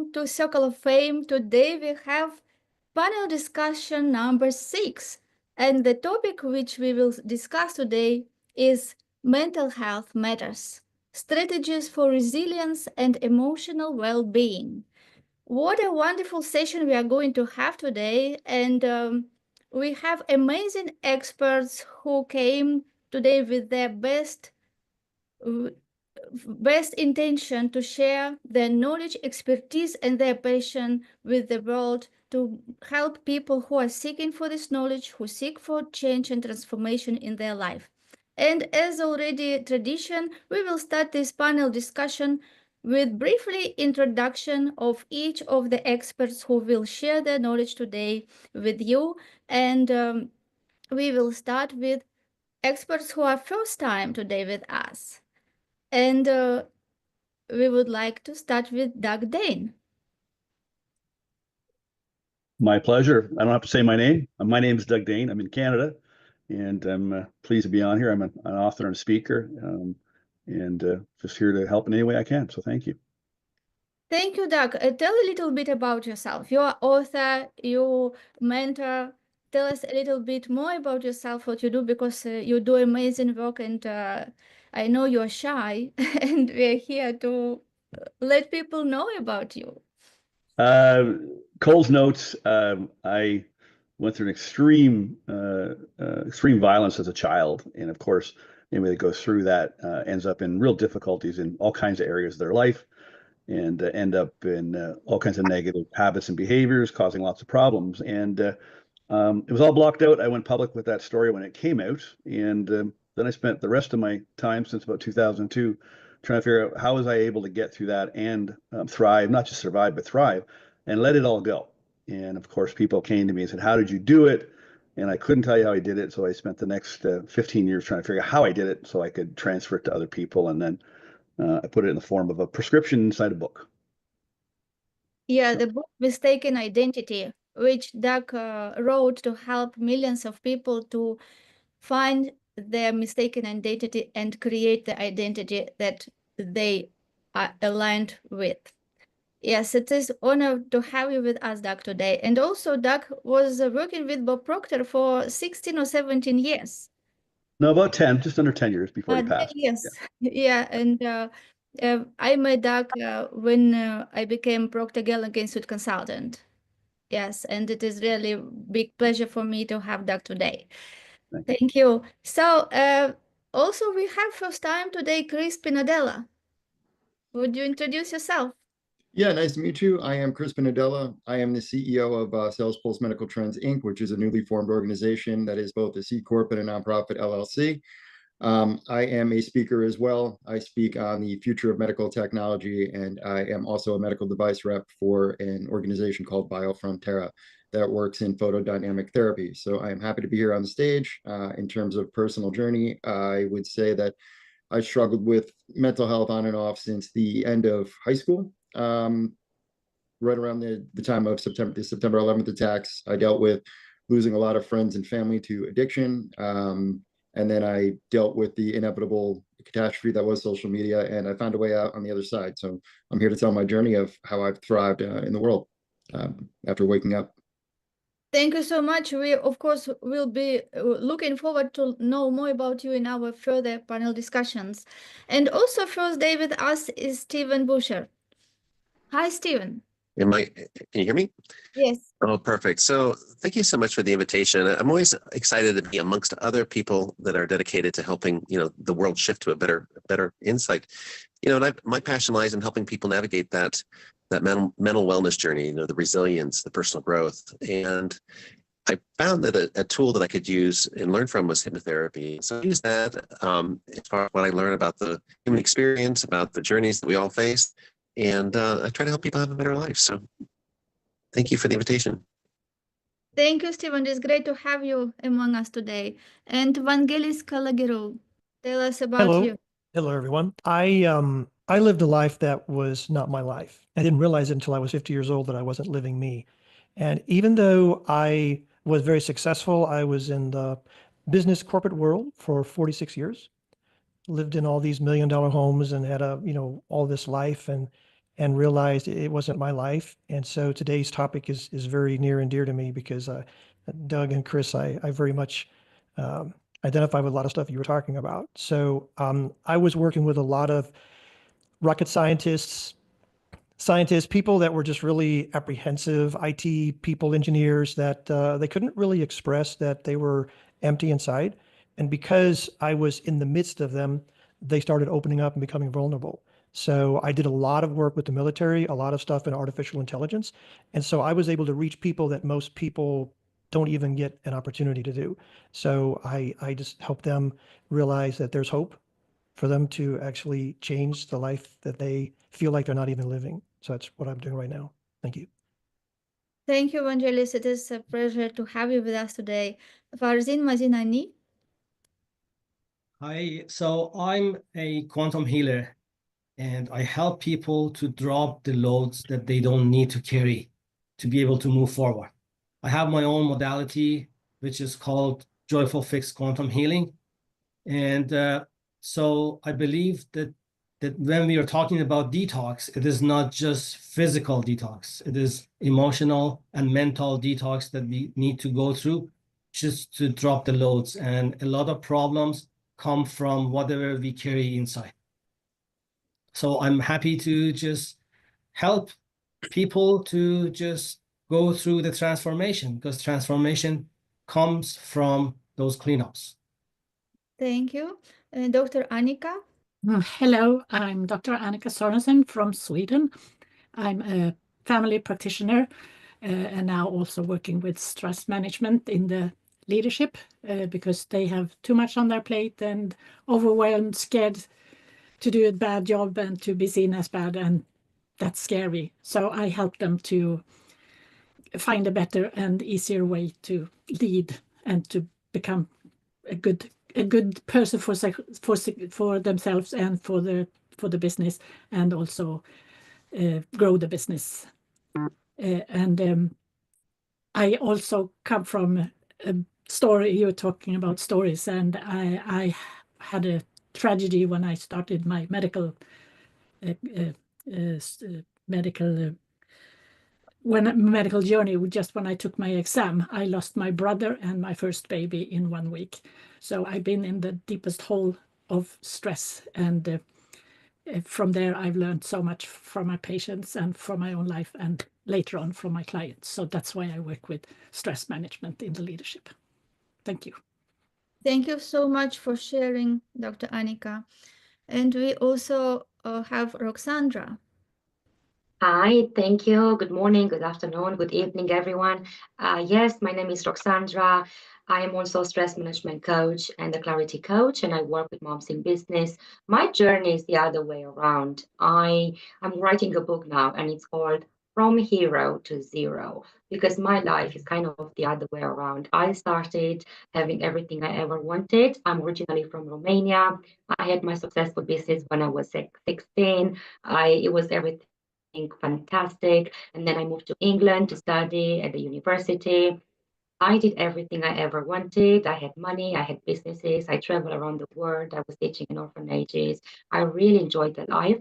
welcome to Circle of Fame. Today we have panel discussion number 6, and the topic which we will discuss today is mental health matters, strategies for resilience and emotional well-being. What a wonderful session we are going to have today, and we have amazing experts who came today with their best intention to share their knowledge, expertise, and their passion with the world to help people who are seeking for this knowledge, who seek for change and transformation in their life. And as already tradition, we will start this panel discussion with briefly introduction of each of the experts who will share their knowledge today with you. And we will start with experts who are first time today with us. And we would like to start with Doug Dane. My pleasure. I don't have to say my name. My name is Doug Dane. I'm in Canada, and I'm pleased to be on here. I'm an author and a speaker, and just here to help in any way I can. So thank you. Thank you, Doug. Tell a little bit about yourself. You're an author, you mentor. Tell us a little bit more about yourself, what you do, because you do amazing work, and I know you're shy, and we're here to let people know about you. Cole's notes. I went through an extreme violence as a child, and of course, anybody that goes through that ends up in real difficulties in all kinds of areas of their life, and end up in all kinds of negative habits and behaviors, causing lots of problems. And it was all blocked out. I went public with that story when it came out, and then I spent the rest of my time since about 2002 trying to figure out how was I able to get through that and thrive, not just survive, but thrive, and let it all go. And of course, people came to me and said, how did you do it? And I couldn't tell you how I did it. So I spent the next 15 years trying to figure out how I did it so I could transfer it to other people. And then I put it in the form of a prescription inside a book. Yeah, the book Mistaken Identity, which Doug wrote to help millions of people to find their mistaken identity and create the identity that they are aligned with. Yes, it is honor to have you with us, Doug, today. And also, Doug was working with Bob Proctor for 16 or 17 years. No, about 10, just under 10 years before he passed. Yes, yeah. And I met Doug when I became Procter & Institute consultant. Yes, and it is really a big pleasure for me to have Doug today. Thank you. So also we have first time today, Chris Pinedella. Would you introduce yourself? Yeah, nice to meet you. I am Chris Pinedella. I am the CEO of Sales Pulse Medical Trends, Inc., which is a newly formed organization that is both a C Corp and a nonprofit LLC. I am a speaker as well. I speak on the future of medical technology, and I am also a medical device rep for an organization called BioFrontera that works in photodynamic therapy. So I am happy to be here on the stage. In terms of personal journey, I would say that I struggled with mental health on and off since the end of high school. Right around the time of the September 11th attacks, I dealt with losing a lot of friends and family to addiction. And then I dealt with the inevitable catastrophe that was social media, and I found a way out on the other side. So I'm here to tell my journey of how I've thrived in the world after waking up. Thank you so much. We, of course, will be looking forward to know more about you in our further panel discussions. And also first day with us is Stephen Buscher. Hi, Stephen. Can you hear me? Yes. Oh, perfect. So thank you so much for the invitation. I'm always excited to be amongst other people that are dedicated to helping, the world shift to a better insight. And my passion lies in helping people navigate that mental wellness journey, the resilience, the personal growth. And I found that a tool that I could use and learn from was hypnotherapy. So I use that as far as what I learn about the human experience, about the journeys that we all face. And I try to help people have a better life. So thank you for the invitation. Thank you, Stephen. It's great to have you among us today. And Vangelis Kalaguiro, tell us about you. Hello, everyone. I lived a life that was not my life. I didn't realize it until I was 50 years old that I wasn't living me. And even though I was very successful, I was in the business corporate world for 46 years, lived in all these $1 million homes and had all this life. And and realized it wasn't my life. And so today's topic is very near and dear to me because Doug and Chris, I very much identify with a lot of stuff you were talking about. So I was working with a lot of rocket scientists, people that were just really apprehensive, IT people, engineers that they couldn't really express that they were empty inside. And because I was in the midst of them, they started opening up and becoming vulnerable. So I did a lot of work with the military, a lot of stuff in artificial intelligence. And so I was able to reach people that most people don't even get an opportunity to do. So I just help them realize that there's hope for them to actually change the life that they feel like they're not even living. So that's what I'm doing right now. Thank you. Thank you, Vangelis. It is a pleasure to have you with us today. Farzin Mazinani. Hi, so I'm a quantum healer and I help people to drop the loads that they don't need to carry to be able to move forward. I have my own modality, which is called Joyful Fixed Quantum Healing. And so I believe that when we are talking about detox, it is not just physical detox. It is emotional and mental detox that we need to go through just to drop the loads. And a lot of problems come from whatever we carry inside. So I'm happy to just help people to just go through the transformation, because transformation comes from those cleanups. Thank you. Dr. Annika. Hello, I'm Dr. Annika Sornason from Sweden. I'm a family practitioner and now also working with stress management in the leadership because they have too much on their plate and overwhelmed, scared to do a bad job and to be seen as bad, and that's scary. So I help them to find a better and easier way to lead and to become a good person for themselves and for the business, and also grow the business. I also come from a story. You're talking about stories, and I had a tragedy when I started my medical journey. Just when I took my exam, I lost my brother and my first baby in 1 week. So I've been in the deepest hole of stress, and from there I've learned so much from my patients and from my own life, and later on from my clients. So that's why I work with stress management in the leadership. Thank you. Thank you so much for sharing, Dr. Annika. And we also have Roxandra. Hi, thank you. Good morning, good afternoon, good evening, everyone. Yes, my name is Roxandra. I am also a stress management coach and a clarity coach, and I work with moms in business. My journey is the other way around. I'm writing a book now, and it's called From Hero to Zero, because my life is kind of the other way around. I started having everything I ever wanted. I'm originally from Romania. I had my successful business when I was 16. It was everything fantastic. And then I moved to England to study at the university. I did everything I ever wanted. I had money, I had businesses, I traveled around the world, I was teaching in orphanages. I really enjoyed the life.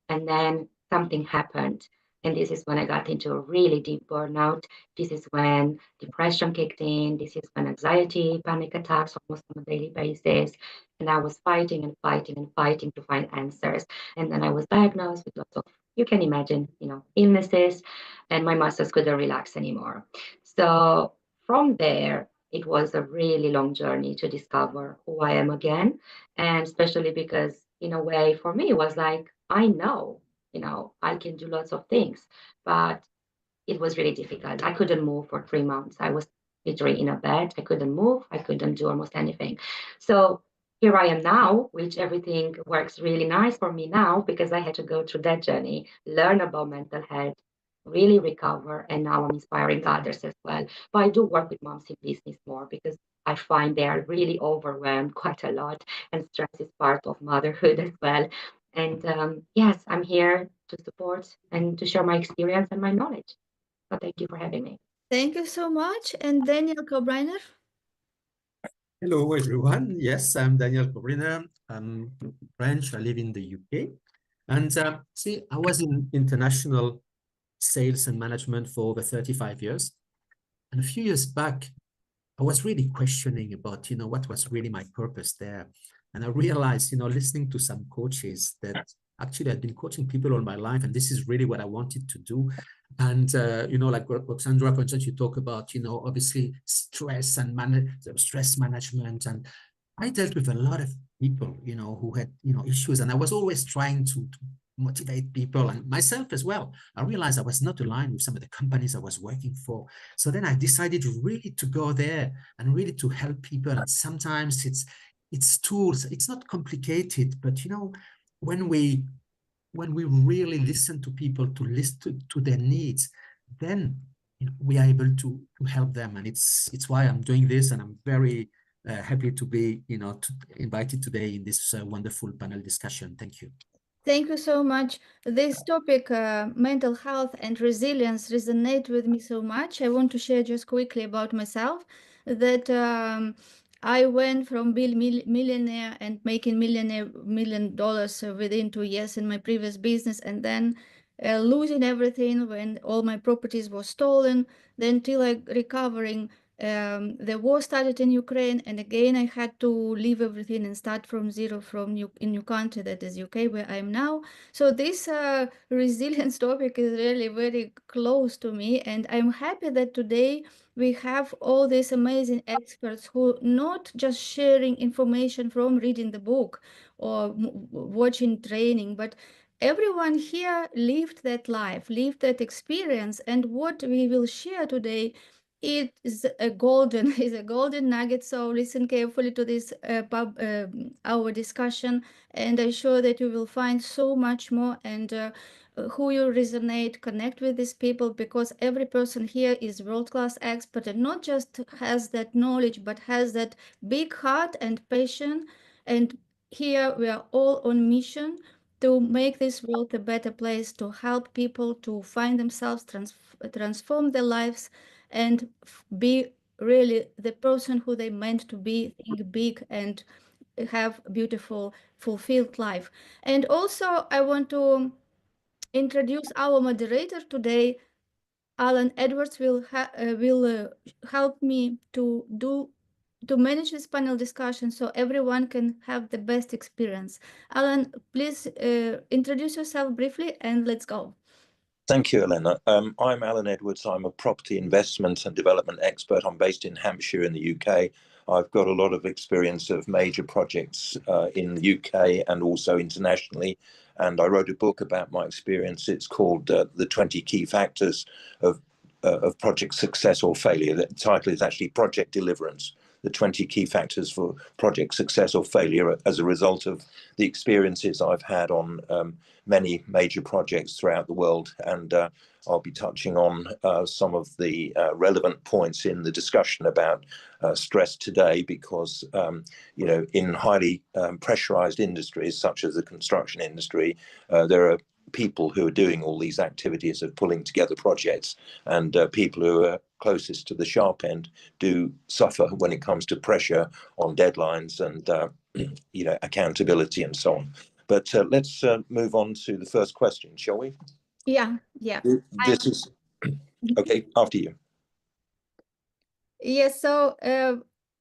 And then something happened. And this is when I got into a really deep burnout. This is when depression kicked in. This is when anxiety, panic attacks almost on a daily basis. And I was fighting and fighting and fighting to find answers. And then I was diagnosed with lots of, you can imagine, illnesses, and my muscles couldn't relax anymore. So from there, it was a really long journey to discover who I am again. And especially because, in a way, for me, it was like, I know, I can do lots of things, but it was really difficult. I couldn't move for 3 months. I was literally in a bed. I couldn't move. I couldn't do almost anything. So here I am now, which everything works really nice for me now because I had to go through that journey, learn about mental health, really recover, and now I'm inspiring others as well. But I do work with moms in business more because I find they are really overwhelmed quite a lot, and stress is part of motherhood as well. And yes, I'm here to support and to share my experience and my knowledge. So thank you for having me. Thank you so much. And Daniel Kobriner. Hello, everyone. Yes, I'm Daniel Kobriner. I'm French. I live in the UK. And see, I was in international sales and management for over 35 years. And a few years back, I was really questioning about, what was really my purpose there. And I realized, listening to some coaches that actually I'd been coaching people all my life, and this is really what I wanted to do. And, like Roxandra, for instance, you talk about, obviously stress and stress management. And I dealt with a lot of people, who had, issues, and I was always trying to motivate people and myself as well. I realized I was not aligned with some of the companies I was working for. So then I decided really to go there and really to help people. And sometimes it's tools, it's not complicated, but when we really listen to people, to listen to their needs, then we are able to help them. And it's why I'm doing this, and I'm very happy to be invited today in this wonderful panel discussion. Thank you. Thank you so much. This topic, mental health and resilience, resonate with me so much. I want to share just quickly about myself that I went from being millionaire and making $1 million within 2 years in my previous business, and then losing everything when all my properties were stolen, then till recovering. The war started in Ukraine, and again I had to leave everything and start from zero in new country, that is UK, where I am now. So this resilience topic is really very close to me, and I'm happy that today we have all these amazing experts who not just sharing information from reading the book or watching training, but everyone here lived that life, lived that experience, and what we will share today, it is a golden nugget. So listen carefully to this our discussion, and I'm sure that you will find so much more, and who you resonate, connect with these people, because every person here is world-class expert and not just has that knowledge, but has that big heart and passion. And here we are all on mission to make this world a better place, to help people to find themselves, transform their lives, and be really the person who they meant to be, think big, and have beautiful, fulfilled life. And also I want to introduce our moderator today. Alan Edwards will help me to manage this panel discussion so everyone can have the best experience. Alan, please introduce yourself briefly and let's go. Thank you, Elena. I'm Alan Edwards. I'm a property investment and development expert. I'm based in Hampshire in the UK. I've got a lot of experience of major projects in the UK and also internationally. And I wrote a book about my experience. It's called The 20 Key Factors of Project Success or Failure. The title is actually Project Deliverance, the 20 Key Factors for Project Success or Failure, as a result of the experiences I've had on many major projects throughout the world. And I'll be touching on some of the relevant points in the discussion about stress today, because, in highly pressurized industries, such as the construction industry, there are people who are doing all these activities of pulling together projects, and people who are closest to the sharp end do suffer when it comes to pressure on deadlines and accountability and so on. But let's move on to the first question, shall we? Yeah. This is okay. After you. Yes. So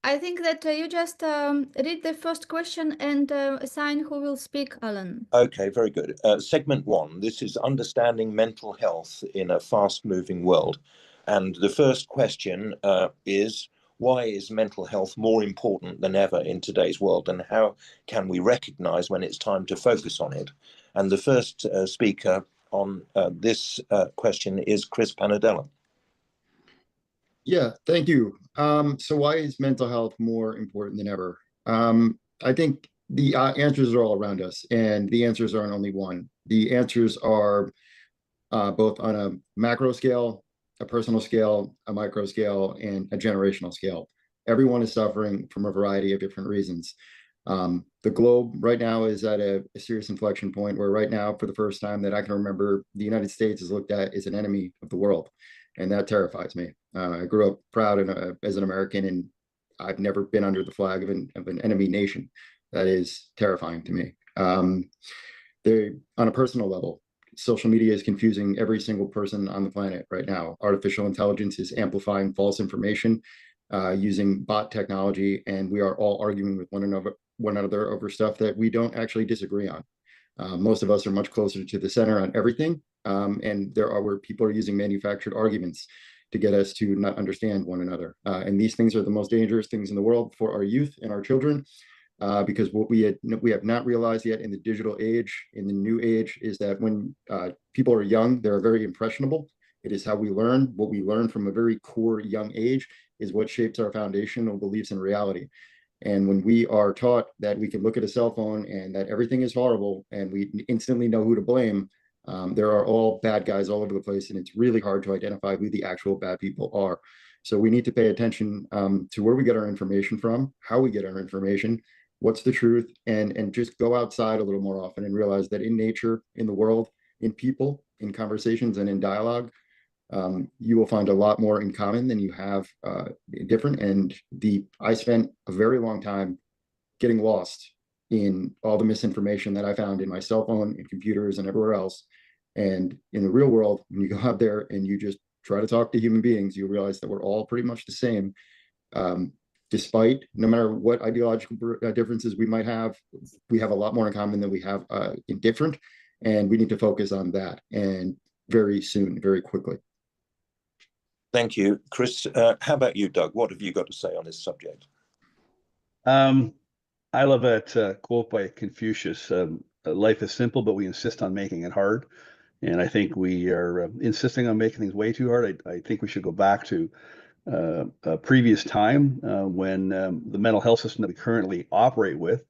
I think that you just read the first question and assign who will speak, Alan. Okay, very good. Segment 1. This is understanding mental health in a fast-moving world. And the first question is, why is mental health more important than ever in today's world, and how can we recognize when it's time to focus on it? And the first speaker on this question is Chris Pinedella. Yeah, thank you. So why is mental health more important than ever? I think the answers are all around us, and the answers aren't only one. The answers are both on a macro scale, a personal scale, a micro scale, and a generational scale. Everyone is suffering from a variety of different reasons. The globe right now is at a serious inflection point where right now, for the first time that I can remember, the United States is looked at as an enemy of the world. And that terrifies me. I grew up proud as an American, and I've never been under the flag of an enemy nation. That is terrifying to me. On a personal level, social media is confusing every single person on the planet right now. Artificial intelligence is amplifying false information using bot technology, and we are all arguing with one another over stuff that we don't actually disagree on. Most of us are much closer to the center on everything, and there are where people are using manufactured arguments to get us to not understand one another. And these things are the most dangerous things in the world for our youth and our children, because what we have not realized yet in the digital age, in the new age, is that when people are young, they're very impressionable. It is how we learn. What we learn from a very core young age is what shapes our foundational beliefs and reality. And when we are taught that we can look at a cell phone and that everything is horrible and we instantly know who to blame, there are all bad guys all over the place, and it's really hard to identify who the actual bad people are. So we need to pay attention to where we get our information from, how we get our information, what's the truth, and just go outside a little more often and realize that in nature, in the world, in people, in conversations, and in dialogue, you will find a lot more in common than you have different. And I spent a very long time getting lost in all the misinformation that I found in my cell phone and computers and everywhere else. And in the real world, when you go out there and you just try to talk to human beings, you realize that we're all pretty much the same. Despite, no matter what ideological differences we might have, we have a lot more in common than we have in different. And we need to focus on that, and very soon, very quickly. Thank you, Chris. How about you, Doug? What have you got to say on this subject? I love that quote by Confucius, life is simple, but we insist on making it hard. And I think we are insisting on making things way too hard. I think we should go back to a previous time when the mental health system that we currently operate with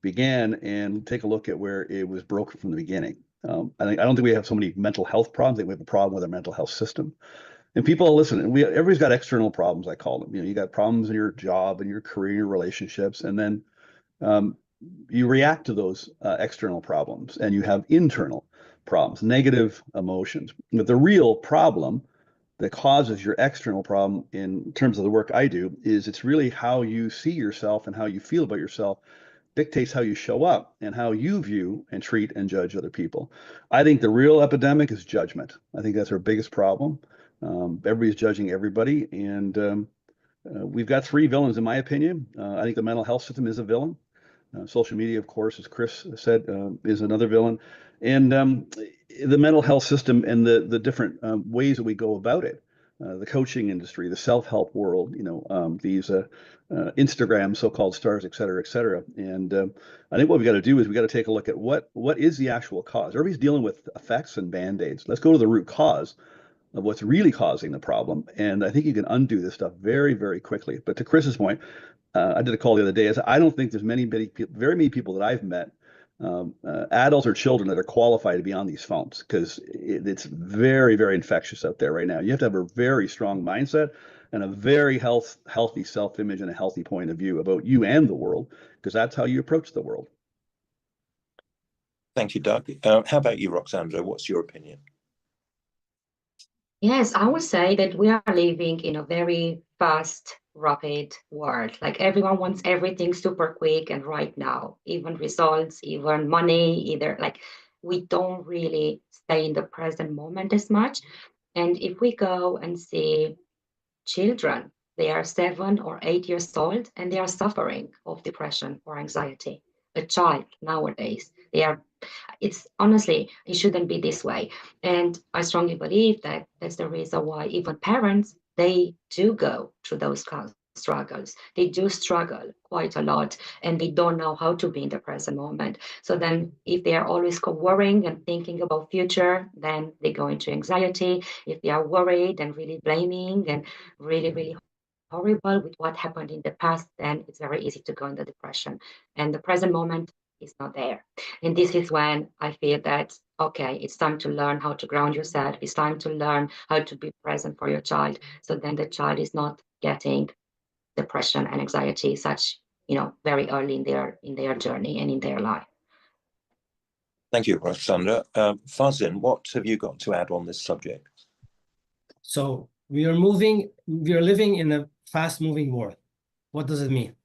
began, and take a look at where it was broken from the beginning. I don't think we have so many mental health problems. I think we have a problem with our mental health system. And people listen, everybody's got external problems, I call them. You got problems in your job and your career, your relationships, and then you react to those external problems, and you have internal problems, negative emotions. But the real problem that causes your external problem, in terms of the work I do, is it's really how you see yourself and how you feel about yourself dictates how you show up and how you view and treat and judge other people. I think the real epidemic is judgment. I think that's our biggest problem. Everybody's judging everybody, and we've got three villains, in my opinion. I think the mental health system is a villain. Social media, of course, as Chris said, is another villain. And the mental health system and the different ways that we go about it, the coaching industry, the self-help world, these Instagram so-called stars, et cetera, et cetera. And I think what we got to do is we got to take a look at what is the actual cause. Everybody's dealing with effects and band-aids. Let's go to the root cause of what's really causing the problem. And I think you can undo this stuff very, very quickly. But to Chris's point, I did a call the other day. I don't think there's very many people that I've met, adults or children, that are qualified to be on these phones, because it's very, very infectious out there right now. You have to have a very strong mindset and a very healthy self-image and a healthy point of view about you and the world, because that's how you approach the world. Thank you, Doug. How about you, Roxandra? What's your opinion? Yes, I would say that we are living in a very fast, rapid world. Like, everyone wants everything super quick and right now, even results, even money, either. Like, we don't really stay in the present moment as much. And if we go and see children, they are 7 or 8 years old and they are suffering of depression or anxiety. A child nowadays, it's honestly, it shouldn't be this way. And I strongly believe that that's the reason why even parents, they do go through those struggles. They do struggle quite a lot, and they don't know how to be in the present moment. So then if they are always worrying and thinking about future, then they go into anxiety. If they are worried and really blaming and really, really horrible with what happened in the past, then it's very easy to go into depression. And the present moment is not there. And this is when I feel that, okay, it's time to learn how to ground yourself. It's time to learn how to be present for your child. So then the child is not getting depression and anxiety very early in their journey and in their life. Thank you, Roxandra. Farzin, what have you got to add on this subject? So we are living in a fast-moving world. What does it mean?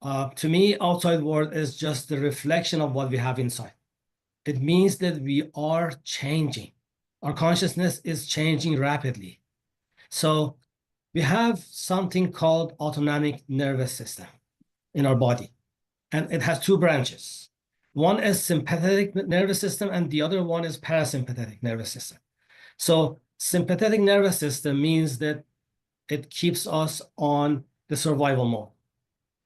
To me, outside world is just the reflection of what we have inside. It means that we are changing. Our consciousness is changing rapidly. So we have something called autonomic nervous system in our body, and it has two branches. One is sympathetic nervous system, and the other one is parasympathetic nervous system. So sympathetic nervous system means that it keeps us on the survival mode.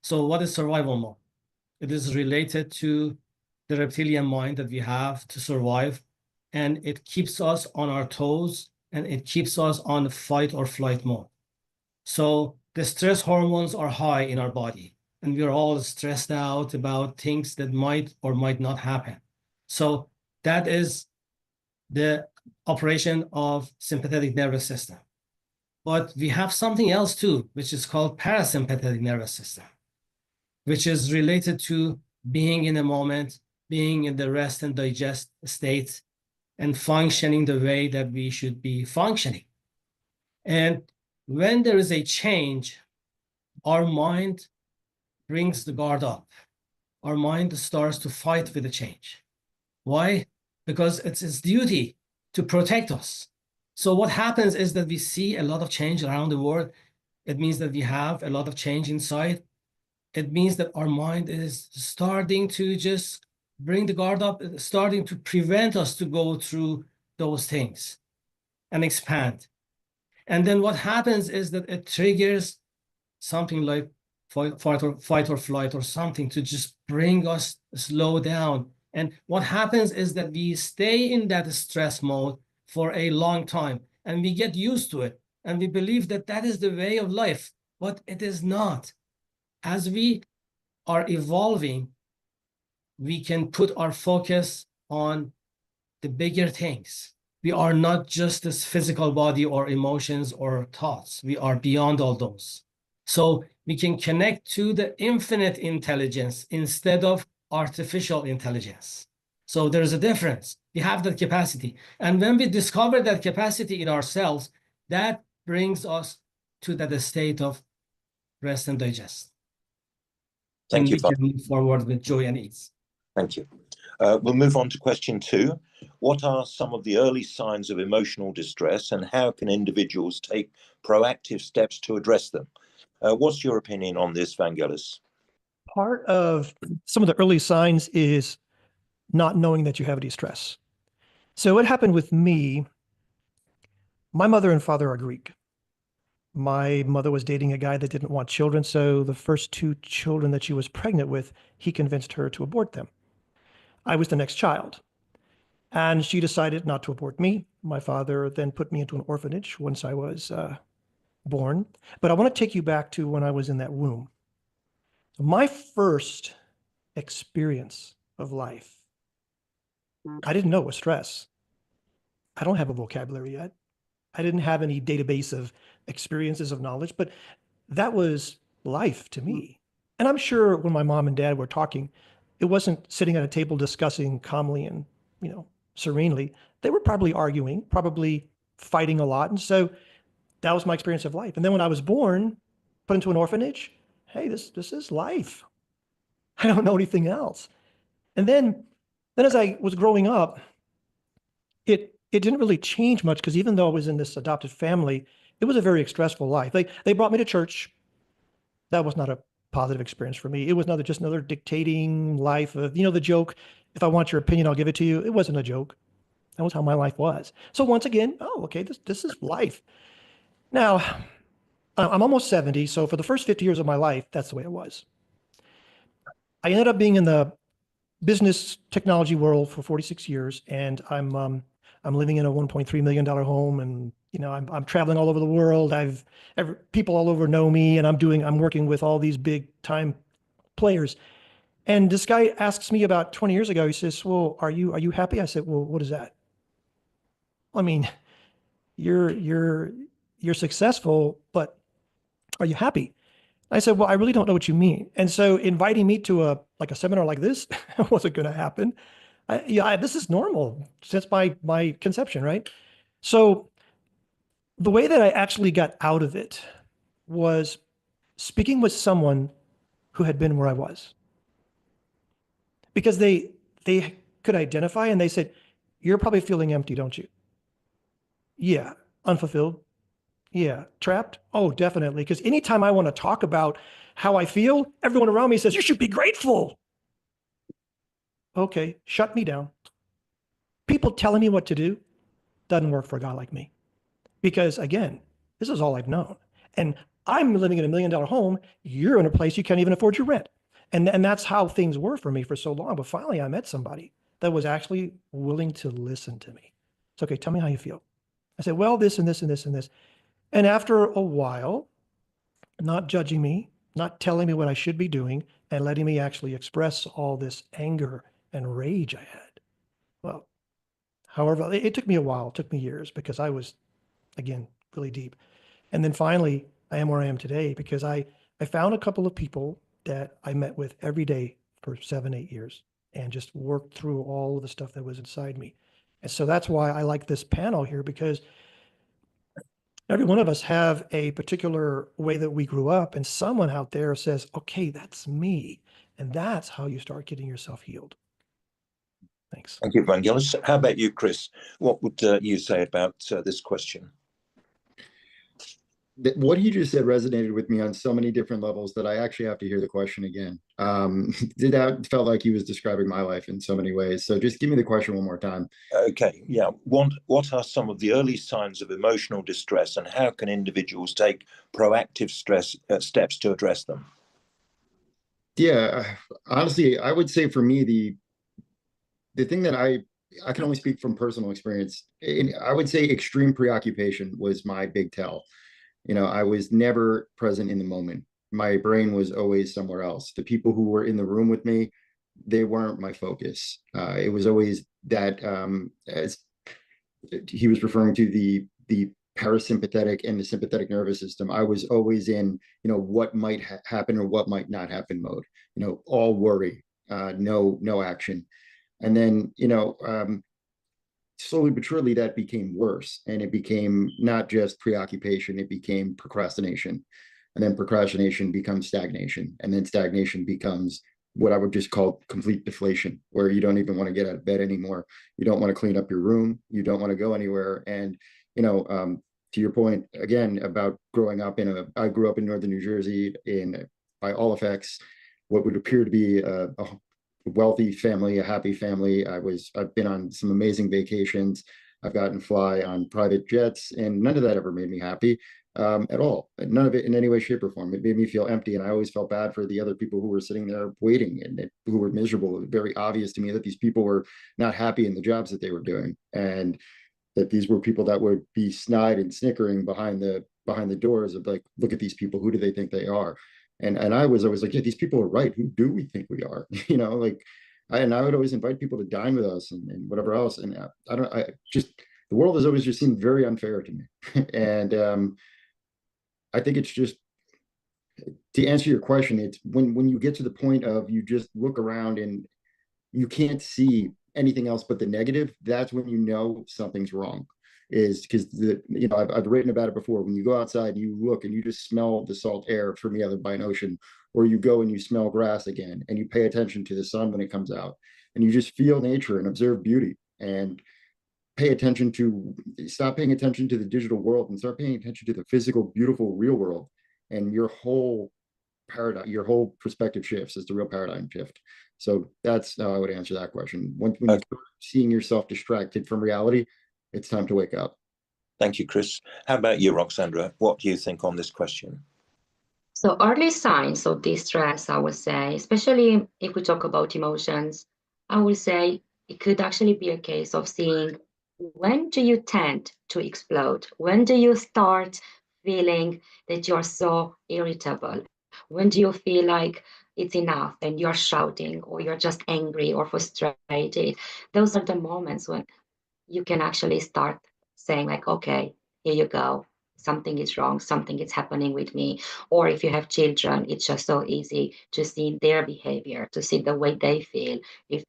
So what is survival mode? It is related to the reptilian mind that we have to survive, and it keeps us on our toes, and it keeps us on fight or flight mode. So the stress hormones are high in our body, and we're all stressed out about things that might or might not happen. So that is the operation of sympathetic nervous system. But we have something else too, which is called parasympathetic nervous system, which is related to being in a moment, being in the rest and digest state, and functioning the way that we should be functioning. And when there is a change, our mind brings the guard up. Our mind starts to fight with the change. Why? Because it's its duty to protect us. So what happens is that we see a lot of change around the world. It means that we have a lot of change inside. It means that our mind is starting to just bring the guard up, starting to prevent us to go through those things and expand. And then what happens is that it triggers something like fight or flight or something to just bring us slow down. And what happens is that we stay in that stress mode for a long time, and we get used to it, and we believe that that is the way of life, but it is not. As we are evolving, we can put our focus on the bigger things. We are not just this physical body or emotions or thoughts. We are beyond all those. So we can connect to the infinite intelligence instead of artificial intelligence. So there's a difference. We have that capacity. And when we discover that capacity in ourselves, that brings us to that state of rest and digest. Thank you. We can move forward with joy and ease. Thank you. We'll move on to question 2. What are some of the early signs of emotional distress, and how can individuals take proactive steps to address them? What's your opinion on this, Vangelis? Part of some of the early signs is not knowing that you have any stress. So what happened with me, my mother and father are Greek. My mother was dating a guy that didn't want children, so the first 2 children that she was pregnant with, he convinced her to abort them. I was the next child, and she decided not to abort me. My father then put me into an orphanage once I was born. But I want to take you back to when I was in that womb. My first experience of life, I didn't know it was stress. I don't have a vocabulary yet. I didn't have any database of experiences of knowledge, but that was life to me. And I'm sure when my mom and dad were talking, it wasn't sitting at a table discussing calmly and, serenely. They were probably arguing, probably fighting a lot. And so that was my experience of life. And then when I was born, put into an orphanage, hey, this is life. I don't know anything else. And then as I was growing up, it didn't really change much, because even though I was in this adopted family, it was a very stressful life. They brought me to church. That was not a positive experience for me. It was just another dictating life of, the joke, if I want your opinion, I'll give it to you. It wasn't a joke. That was how my life was. So once again, okay, this is life. Now, I'm almost 70, so for the first 50 years of my life, that's the way it was. I ended up being in the business technology world for 46 years, and I'm living in a $1.3 million home, and I'm traveling all over the world. People all over know me, and I'm working with all these big time players. And this guy asks me about 20 years ago, he says, well, are you happy? I said, well, what is that? I mean, you're successful, but are you happy? I said, well, I really don't know what you mean. And so inviting me to a seminar like this wasn't going to happen. This is normal since my conception, right? So the way that I actually got out of it was speaking with someone who had been where I was, because they could identify, and they said, you're probably feeling empty, don't you? Yeah. Unfulfilled? Yeah. Trapped? Oh, definitely. Because anytime I want to talk about how I feel, everyone around me says, you should be grateful. Okay, shut me down. People telling me what to do doesn't work for a guy like me. Because again, this is all I've known. And I'm living in $1 million home. You're in a place you can't even afford your rent. And that's how things were for me for so long. But finally, I met somebody that was actually willing to listen to me. It's okay, tell me how you feel. I said, well, this and this and this and this. And after a while, not judging me, not telling me what I should be doing, and letting me actually express all this anger and rage I had. Well, however, it took me a while, it took me years, because I was, again, really deep. And then finally, I am where I am today because I found a couple of people that I met with every day for 7, 8 years and just worked through all of the stuff that was inside me. And so that's why I like this panel here, because every one of us have a particular way that we grew up, and someone out there says, okay, that's me. And that's how you start getting yourself healed. Thanks. Thank you, Vangelis. How about you, Chris? What would you say about this question? What he just said resonated with me on so many different levels that I actually have to hear the question again. That felt like he was describing my life in so many ways. So just give me the question one more time. Okay, yeah. What are some of the early signs of emotional distress, and how can individuals take proactive steps to address them? Yeah, honestly, I would say for me, the thing that I can only speak from personal experience, and I would say extreme preoccupation was my big tell. I was never present in the moment. My brain was always somewhere else. The people who were in the room with me, they weren't my focus. It was always that, as he was referring to, the parasympathetic and the sympathetic nervous system. I was always in, what might happen or what might not happen mode. All worry, no action. And then, slowly but surely that became worse, and it became not just preoccupation, it became procrastination, and then procrastination becomes stagnation, and then stagnation becomes what I would just call complete deflation, where you don't even want to get out of bed anymore. You don't want to clean up your room. You don't want to go anywhere. And to your point again about growing up I grew up in northern New Jersey, by all effects what would appear to be a wealthy family, a happy family. I've been on some amazing vacations. I've gotten to fly on private jets, and none of that ever made me happy at all. None of it in any way, shape, or form. It made me feel empty, and I always felt bad for the other people who were sitting there waiting and who were miserable. It was very obvious to me that these people were not happy in the jobs that they were doing, and that these were people that would be snide and snickering behind the doors of like, look at these people, who do they think they are? And I was always like, yeah, these people are right. Who do we think we are? I would always invite people to dine with us and whatever else. And the world has always just seemed very unfair to me. And I think it's just, to answer your question, it's when you get to the point of you just look around and you can't see anything else but the negative, that's when something's wrong. Is because I've written about it before. When you go outside and you look and you just smell the salt air from the other by an ocean, or you go and you smell grass again and you pay attention to the sun when it comes out, and you just feel nature and observe beauty, and stop paying attention to the digital world and start paying attention to the physical, beautiful, real world, and your whole perspective shifts. It's the real paradigm shift. So that's how I would answer that question. When you're seeing yourself distracted from reality, it's time to wake up. Thank you, Chris. How about you, Roxandra? What do you think on this question? So early signs of distress, I would say, especially if we talk about emotions, I would say it could actually be a case of seeing, when do you tend to explode? When do you start feeling that you're so irritable? When do you feel like it's enough and you're shouting, or you're just angry or frustrated? Those are the moments when you can actually start saying like, okay, here you go. Something is wrong. Something is happening with me. Or if you have children, it's just so easy to see their behavior, to see the way they feel. If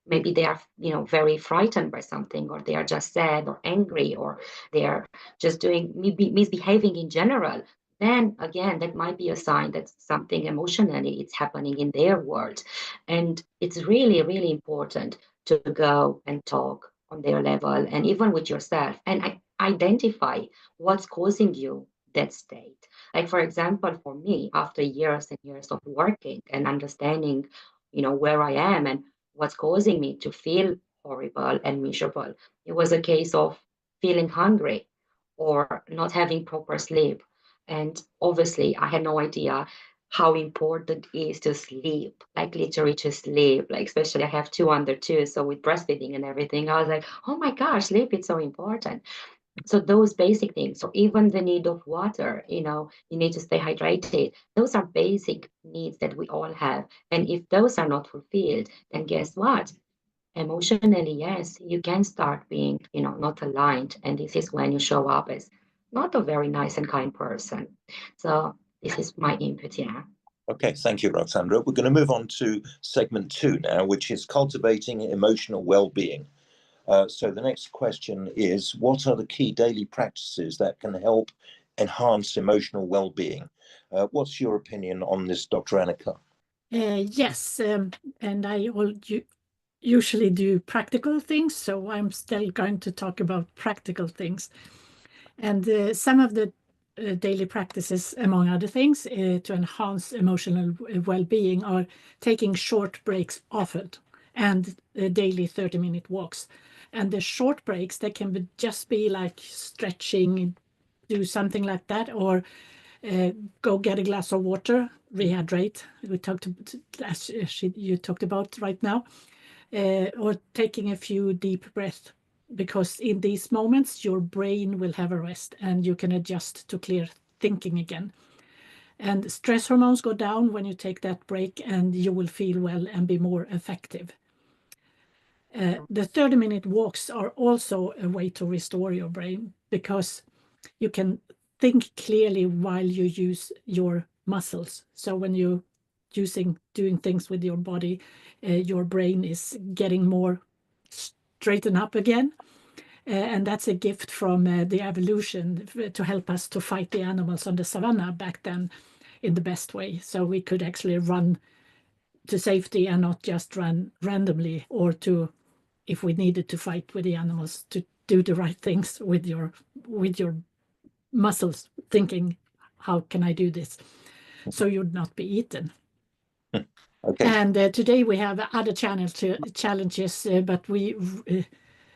maybe they are, very frightened by something, or they are just sad or angry, or they are just misbehaving in general. Then again, that might be a sign that something emotionally is happening in their world. And it's really, really important to go and talk on their level, and even with yourself, and identify what's causing you that state. Like, for example, for me, after years and years of working and understanding, where I am and what's causing me to feel horrible and miserable, it was a case of feeling hungry or not having proper sleep. And obviously, I had no idea how important it is to sleep, like literally to sleep, like especially I have 2 under 2, so with breastfeeding and everything, I was like, oh my gosh, sleep is so important. So those basic things, so even the need of water, you need to stay hydrated. Those are basic needs that we all have. And if those are not fulfilled, then guess what? Emotionally, yes, you can start being, not aligned. And this is when you show up as not a very nice and kind person. So this is my input, yeah. Okay, thank you, Roxandra. We're going to move on to segment 2 now, which is cultivating emotional well-being. So the next question is, what are the key daily practices that can help enhance emotional well-being? What's your opinion on this, Dr. Annika? Yes, and I usually do practical things, so I'm still going to talk about practical things. And some of the daily practices, among other things, to enhance emotional well-being are taking short breaks often and daily 30-minute walks. And the short breaks, they can just be like stretching, do something like that, or go get a glass of water, rehydrate. You talked about right now, or taking a few deep breaths, because in these moments your brain will have a rest and you can adjust to clear thinking again. And stress hormones go down when you take that break, and you will feel well and be more effective. The 30-minute walks are also a way to restore your brain, because you can think clearly while you use your muscles. So when you're doing things with your body, your brain is getting more straightened up again. And that's a gift from the evolution to help us to fight the animals on the savannah back then in the best way. So we could actually run to safety and not just run randomly, or to, if we needed to fight with the animals, to do the right things with your muscles, thinking, how can I do this? So you'd not be eaten. Okay. And today we have other challenges, but we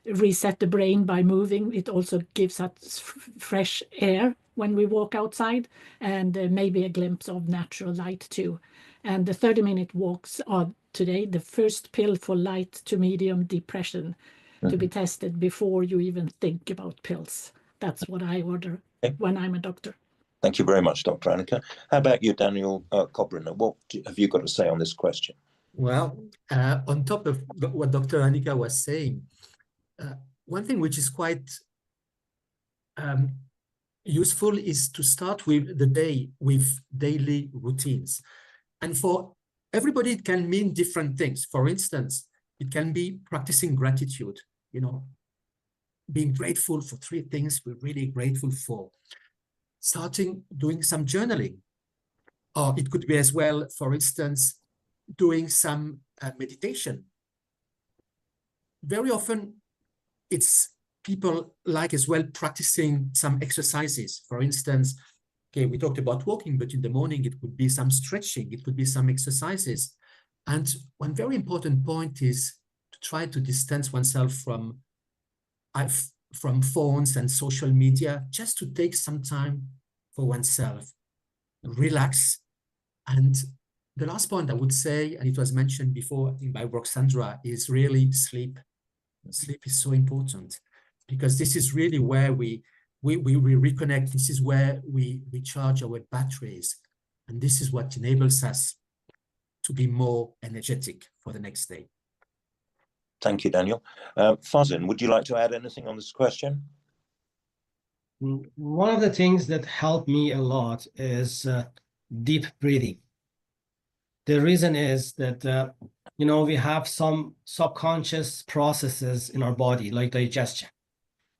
reset the brain by moving. It also gives us fresh air when we walk outside, and maybe a glimpse of natural light too. And the 30-minute walks are today the first pill for light to medium depression to be tested before you even think about pills. That's what I order when I'm a doctor. Thank you very much, Dr. Annika. How about you, Daniel Kobriner? What have you got to say on this question? Well, on top of what Dr. Annika was saying, one thing which is quite useful is to start with the day with daily routines. And for everybody, it can mean different things. For instance, it can be practicing gratitude, being grateful for 3 things we're really grateful for. Starting doing some journaling. Or it could be as well, for instance, doing some meditation. Very often, it's people like as well practicing some exercises. For instance, okay, we talked about walking, but in the morning it could be some stretching, it could be some exercises. And one very important point is to try to distance oneself from phones and social media, just to take some time for oneself, relax. And the last point I would say, and it was mentioned before, I think by Roxandra, is really sleep. Sleep is so important, because this is really where we reconnect. This is where we recharge our batteries. And this is what enables us to be more energetic for the next day. Thank you, Daniel. Farzin, would you like to add anything on this question? One of the things that helped me a lot is deep breathing. The reason is that, we have some subconscious processes in our body, like digestion,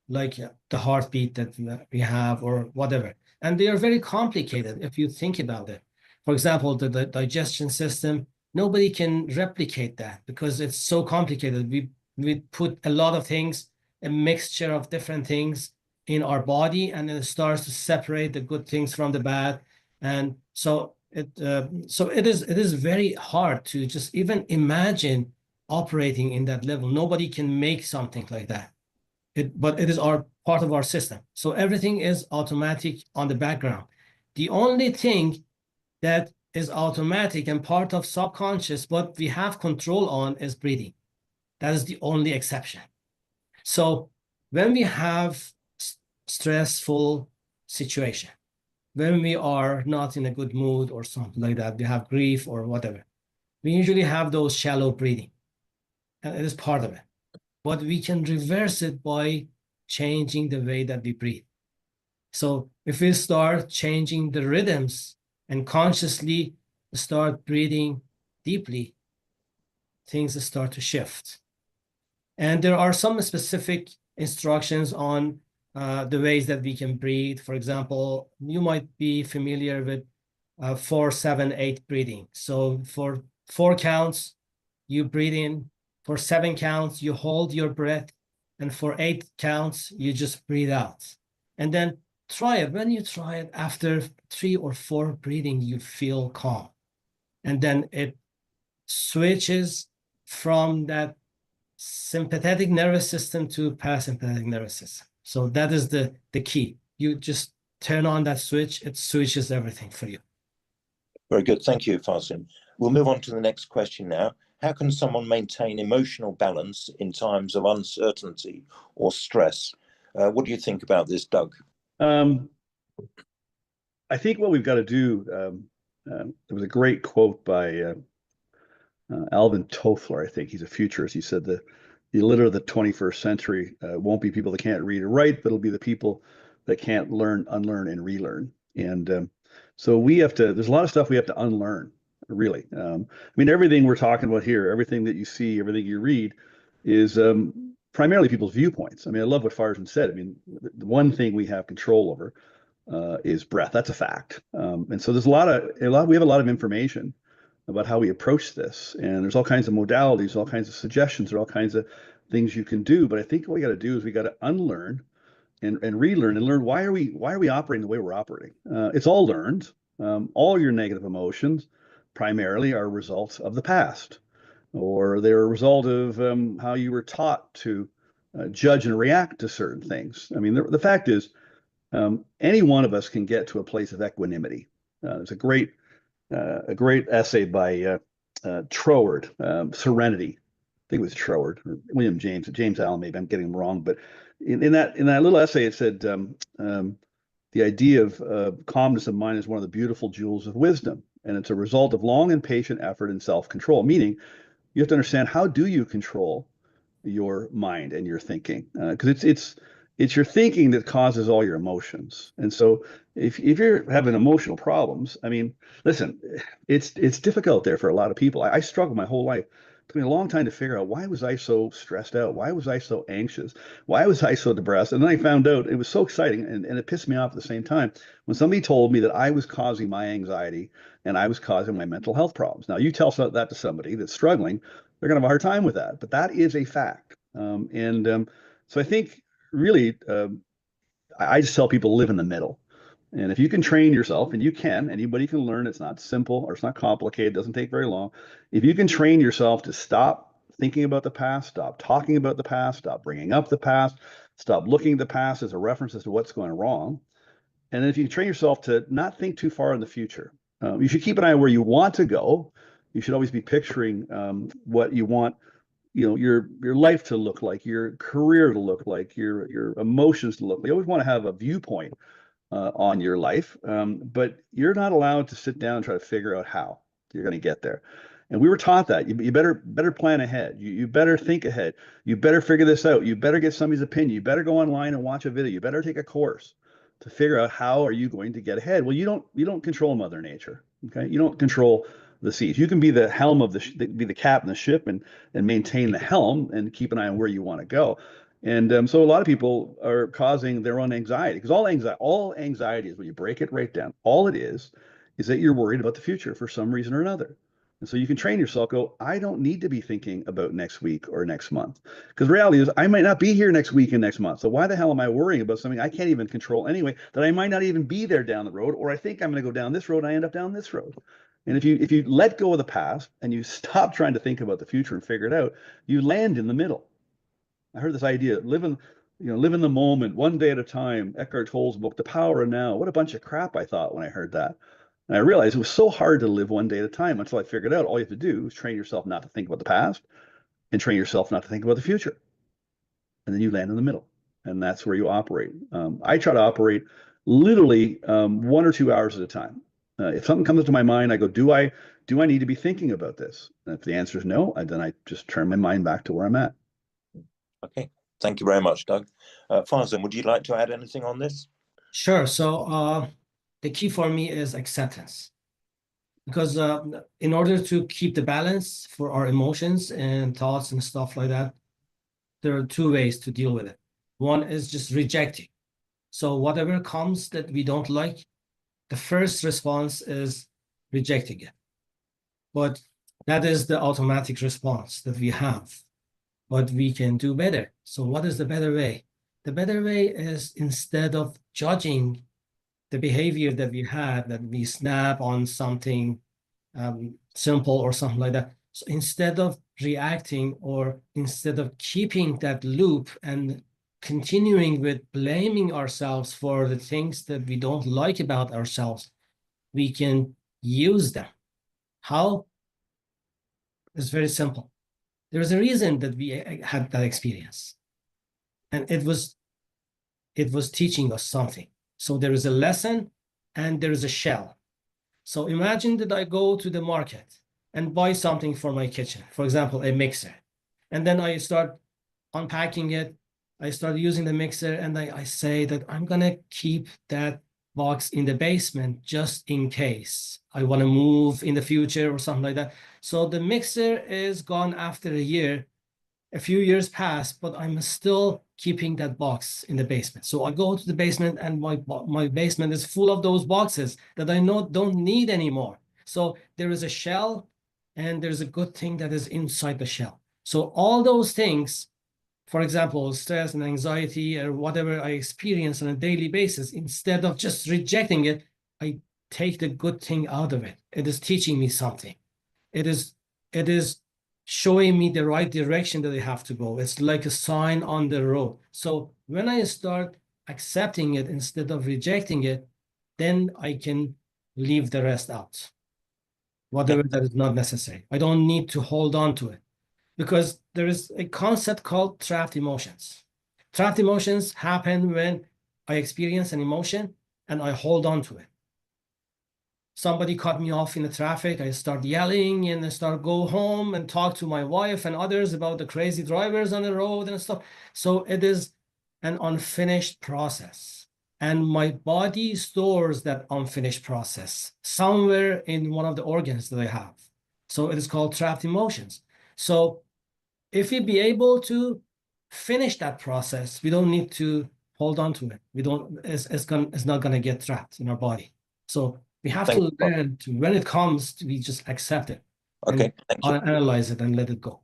like the heartbeat that we have or whatever. And they are very complicated if you think about it. For example, the digestion system, nobody can replicate that because it's so complicated. We put a lot of things, a mixture of different things in our body, and then it starts to separate the good things from the bad. And so it is very hard to just even imagine operating in that level. Nobody can make something like that. But it is part of our system. So everything is automatic on the background. The only thing that is automatic and part of subconscious, what we have control on, is breathing. That is the only exception. So when we have stressful situation, when we are not in a good mood or something like that, we have grief or whatever, we usually have those shallow breathing, and it is part of it. But we can reverse it by changing the way that we breathe. So if we start changing the rhythms and consciously start breathing deeply, things start to shift. And there are some specific instructions on the ways that we can breathe. For example, you might be familiar with 4, 7, 8 breathing. So for 4 counts, you breathe in. For 7 counts, you hold your breath. And for 8 counts, you just breathe out. And then try it. When you try it, after 3 or 4 breathing, you feel calm. And then it switches from that sympathetic nervous system to parasympathetic nervous system. So that is the key. You just turn on that switch, it switches everything for you. Very good. Thank you, Farzin. We'll move on to the next question now. How can someone maintain emotional balance in times of uncertainty or stress? What do you think about this, Doug? I think what we've got to do, there was a great quote by Alvin Toffler. I think he's a futurist. He said the illiterate of the 21st century won't be people that can't read or write, but it'll be the people that can't learn, unlearn, and relearn. And so we have to, there's a lot of stuff we have to unlearn, really. I mean, everything we're talking about here, everything that you see, everything you read is primarily people's viewpoints. I mean, I love what Farzin said. I mean, the one thing we have control over is breath. That's a fact. And so there's we have a lot of information about how we approach this. And there's all kinds of modalities, all kinds of suggestions, there are all kinds of things you can do. But I think what we got to do is we got to unlearn and relearn and learn why are we operating the way we're operating. It's all learned. All your negative emotions primarily are results of the past, or they're a result of how you were taught to judge and react to certain things. I mean, the fact is, any one of us can get to a place of equanimity. There's a great essay by Troward, Serenity. I think it was Troward or William James Allen. Maybe I'm getting him wrong, but in that little essay, it said the idea of calmness of mind is one of the beautiful jewels of wisdom, and it's a result of long and patient effort and self-control. Meaning, you have to understand, how do you control your mind and your thinking? Because it's your thinking that causes all your emotions. And so if you're having emotional problems, I mean, listen, it's difficult there for a lot of people. I struggled my whole life. It took me a long time to figure out, why was I so stressed out? Why was I so anxious? Why was I so depressed? And then I found out it was so exciting, and it pissed me off at the same time when somebody told me that I was causing my anxiety and I was causing my mental health problems. Now, you tell that to somebody that's struggling, they're going to have a hard time with that. But that is a fact. So I think really, I just tell people, live in the middle. And if you can train yourself, and you can, anybody can learn, it's not simple or it's not complicated, it doesn't take very long. If you can train yourself to stop thinking about the past, stop talking about the past, stop bringing up the past, stop looking at the past as a reference as to what's going wrong. And then if you can train yourself to not think too far in the future, you should keep an eye on where you want to go. You should always be picturing what you want, your life to look like, your career to look like, your emotions to look like. You always want to have a viewpoint on your life, but you're not allowed to sit down and try to figure out how you're going to get there. And we were taught that you better plan ahead. You better think ahead. You better figure this out. You better get somebody's opinion. You better go online and watch a video. You better take a course to figure out how are you going to get ahead. Well, you don't control Mother Nature. Okay, you don't control the seas. You can be the helm of be the captain of the ship and maintain the helm and keep an eye on where you want to go. And so a lot of people are causing their own anxiety, because all anxiety is, when you break it right down, all it is that you're worried about the future for some reason or another. And so you can train yourself, go, I don't need to be thinking about next week or next month. Because the reality is I might not be here next week and next month. So why the hell am I worrying about something I can't even control anyway, that I might not even be there down the road, or I think I'm going to go down this road and I end up down this road. And if you let go of the past and you stop trying to think about the future and figure it out, you land in the middle. I heard this idea, live in the moment, one day at a time. Eckhart Tolle's book, The Power of Now. What a bunch of crap, I thought when I heard that. And I realized it was so hard to live one day at a time until I figured out all you have to do is train yourself not to think about the past and train yourself not to think about the future. And then you land in the middle. And that's where you operate. I try to operate literally 1 or 2 hours at a time. If something comes to my mind, I go, do I need to be thinking about this? And if the answer is no, then I just turn my mind back to where I'm at. Okay. Thank you very much, Doug. Farzin, would you like to add anything on this? Sure. So the key for me is acceptance, because in order to keep the balance for our emotions and thoughts and stuff like that, there are 2 ways to deal with it. One is just rejecting. So whatever comes that we don't like, the first response is rejecting it. But that is the automatic response that we have. But we can do better. So what is the better way? The better way is, instead of judging the behavior that we had, that we snap on something simple or something like that. So instead of reacting, or instead of keeping that loop and continuing with blaming ourselves for the things that we don't like about ourselves, we can use them. How? It's very simple. There's a reason that we had that experience, and it was teaching us something. So there is a lesson and there is a shell. So imagine that I go to the market and buy something for my kitchen, for example, a mixer. And then I start unpacking it. I start using the mixer, and I say that I'm going to keep that box in the basement just in case I want to move in the future or something like that. So the mixer is gone after a year. A few years pass, but I'm still keeping that box in the basement. So I go to the basement, and my basement is full of those boxes that I don't need anymore. So there is a shell, and there's a good thing that is inside the shell. So all those things, for example, stress and anxiety or whatever I experience on a daily basis, instead of just rejecting it, I take the good thing out of it. It is teaching me something. It is showing me the right direction that I have to go. It's like a sign on the road. So when I start accepting it instead of rejecting it, then I can leave the rest out, whatever that is not necessary. I don't need to hold on to it, because there is a concept called trapped emotions. Trapped emotions happen when I experience an emotion and I hold on to it. Somebody cut me off in the traffic, I start yelling, and I start go home and talk to my wife and others about the crazy drivers on the road and stuff. So it is an unfinished process. And my body stores that unfinished process somewhere in one of the organs that I have. So it is called trapped emotions. So if we be able to finish that process, we don't need to hold on to it. It's not going to get trapped in our body. So we have to learn to, when it comes, we just accept it. Okay, thank you. Analyze it and let it go.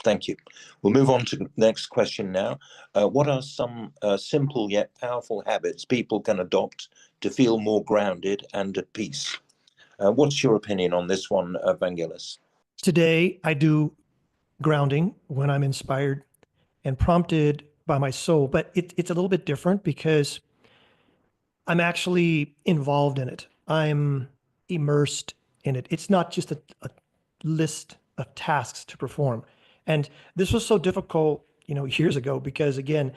Thank you. We'll move on to the next question now. What are some simple yet powerful habits people can adopt to feel more grounded and at peace? What's your opinion on this one, Vangelis? Today, I do grounding when I'm inspired and prompted by my soul, but it's a little bit different because I'm actually involved in it. I'm immersed in it. It's not just a list of tasks to perform. And this was so difficult, years ago, because again,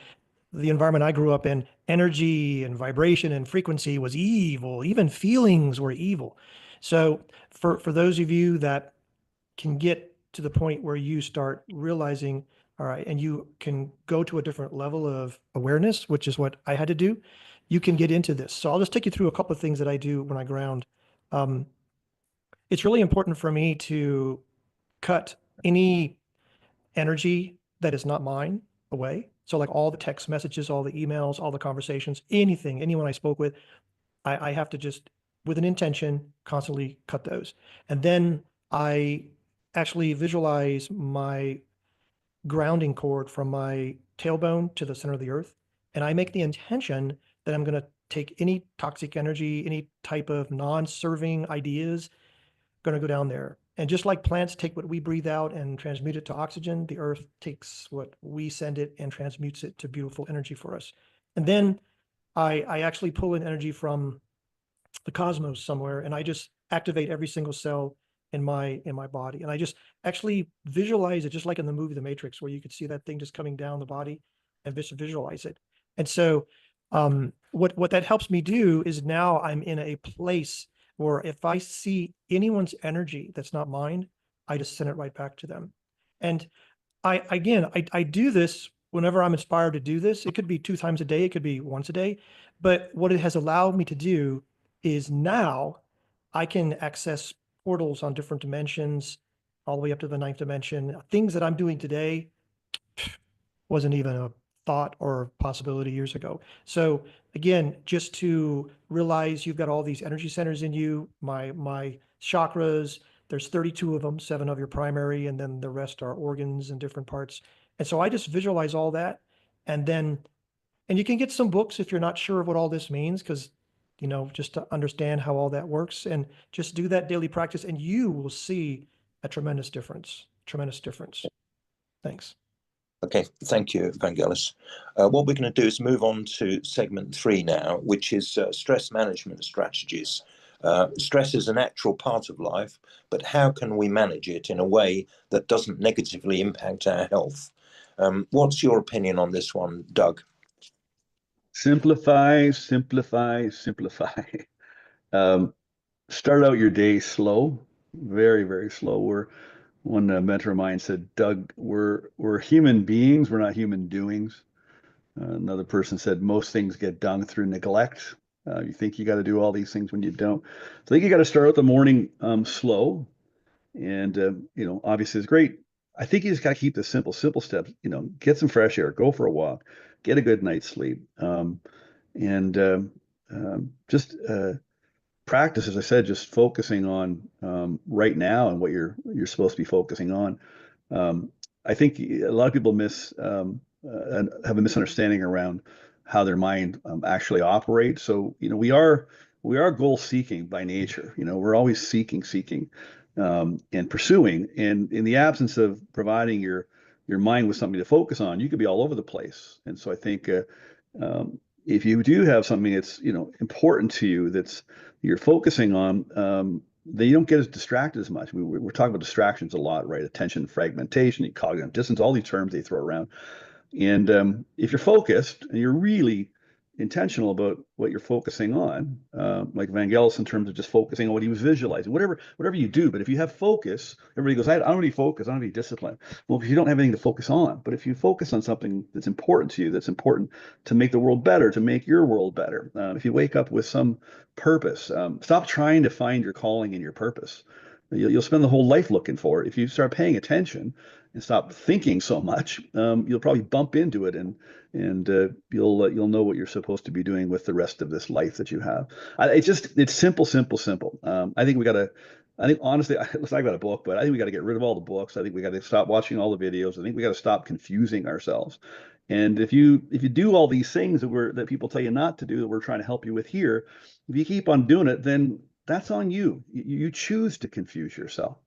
the environment I grew up in, energy and vibration and frequency was evil. Even feelings were evil. So for those of you that can get to the point where you start realizing, all right, and you can go to a different level of awareness, which is what I had to do, you can get into this. So I'll just take you through a couple of things that I do when I ground. It's really important for me to cut any energy that is not mine away. So like all the text messages, all the emails, all the conversations, anyone I spoke with, I have to just, with an intention, constantly cut those. And then I actually visualize my grounding cord from my tailbone to the center of the earth. And I make the intention that I'm going to take any toxic energy, any type of non-serving ideas, going to go down there. And just like plants take what we breathe out and transmute it to oxygen, the earth takes what we send it and transmutes it to beautiful energy for us. And then I actually pull in energy from the cosmos somewhere, and I just activate every single cell in my body. And I just actually visualize it, just like in the movie The Matrix, where you could see that thing just coming down the body and just visualize it. And so what that helps me do is now I'm in a place where if I see anyone's energy that's not mine, I just send it right back to them. And I do this whenever I'm inspired to do this. It could be 2 times a day, it could be once a day. But what it has allowed me to do is now I can access portals on different dimensions, all the way up to the 9th dimension. Things that I'm doing today wasn't even a thought or possibility years ago. So again, just to realize you've got all these energy centers in you, my chakras, there's 32 of them, 7 of your primary, and then the rest are organs and different parts. And so I just visualize all that. And you can get some books if you're not sure of what all this means, because, you know, just to understand how all that works, and just do that daily practice, and you will see a tremendous difference. Thanks. Okay, thank you, Vangelis. What we're going to do is move on to segment 3 now, which is stress management strategies. Stress is a natural part of life, but how can we manage it in a way that doesn't negatively impact our health? What's your opinion on this one, Doug? Simplify, simplify, simplify. Start out your day slow, very, very slow. One mentor of mine said, Doug, we're human beings, we're not human doings. Another person said, most things get done through neglect. You think you got to do all these things when you don't. So I think you got to start out the morning slow. And, you know, obviously it's great. I think you just got to keep the simple steps, you know, get some fresh air, go for a walk, get a good night's sleep. Just practice, as I said, just focusing on right now and what you're supposed to be focusing on. I think a lot of people and have a misunderstanding around how their mind actually operates. So, you know, we are goal seeking by nature. You know, we're always seeking and pursuing. And in the absence of providing your mind with something to focus on, you could be all over the place. And so I think if you do have something that's, you know, important to you, that's you're focusing on, then you don't get as distracted as much. We're talking about distractions a lot, right? Attention fragmentation, cognitive dissonance, all these terms they throw around. And if you're focused and you're really intentional about what you're focusing on, like Vangelis in terms of just focusing on what he was visualizing, whatever you do. But if you have focus, everybody goes, I don't need focus, I don't need discipline. Well, because you don't have anything to focus on. But if you focus on something that's important to you, that's important to make the world better, to make your world better, if you wake up with some purpose, stop trying to find your calling and your purpose. You'll spend the whole life looking for it. If you start paying attention and stop thinking so much, you'll probably bump into it, and you'll know what you're supposed to be doing with the rest of this life that you have. It's simple. I think honestly, let's talk about a book, but I think we got to get rid of all the books. I think we got to stop watching all the videos. I think we got to stop confusing ourselves. And if you do all these things that people tell you not to do, that we're trying to help you with here, if you keep on doing it, then that's on you. You choose to confuse yourself.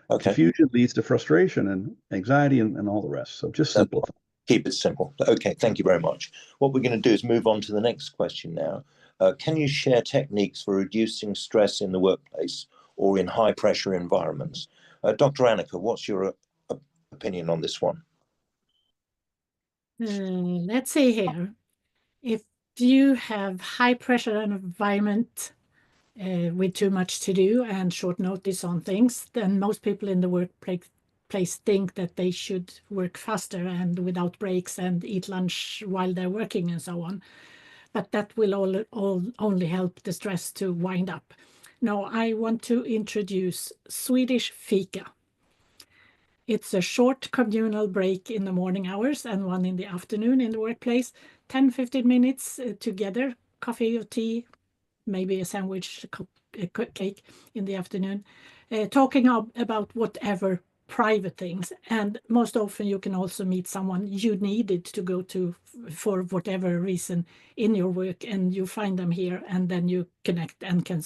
Okay. Confusion leads to frustration and anxiety and all the rest. So just simplify. Keep it simple. Okay, thank you very much. What we're going to do is move on to the next question now. Can you share techniques for reducing stress in the workplace or in high pressure environments? Dr. Annika, what's your opinion on this one? Let's see here. If you have high pressure environment with too much to do and short notice on things, then most people in the workplace think that they should work faster and without breaks and eat lunch while they're working and so on. But that will only help the stress to wind up. Now, I want to introduce Swedish fika. It's a short communal break in the morning hours and one in the afternoon in the workplace, 10-15 minutes together, coffee or tea, maybe a sandwich, a cake in the afternoon. talking about whatever private things. And most often you can also meet someone you needed to go to for whatever reason in your work, and you find them here, and then you connect and can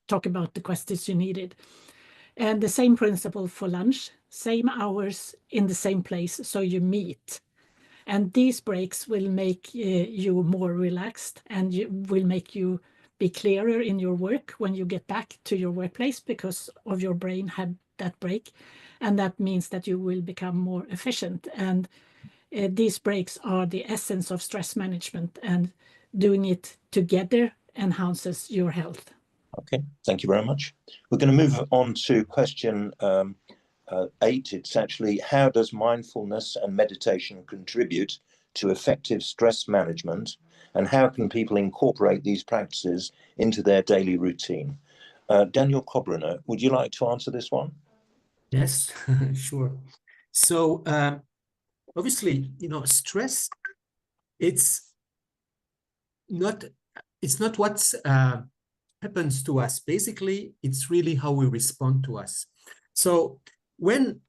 talk about the questions you needed. And the same principle for lunch, same hours in the same place, so you meet. And these breaks will make you more relaxed, and will make you be clearer in your work when you get back to your workplace, because of your brain had that break. And that means that you will become more efficient. And these breaks are the essence of stress management, and doing it together enhances your health. Okay, thank you very much. We're going to move on to question 8. It's actually, how does mindfulness and meditation contribute to effective stress management, and how can people incorporate these practices into their daily routine? Daniel Kobriner, would you like to answer this one? Yes, sure. So obviously, stress, it's not what happens to us. Basically, it's really how we respond to us. So when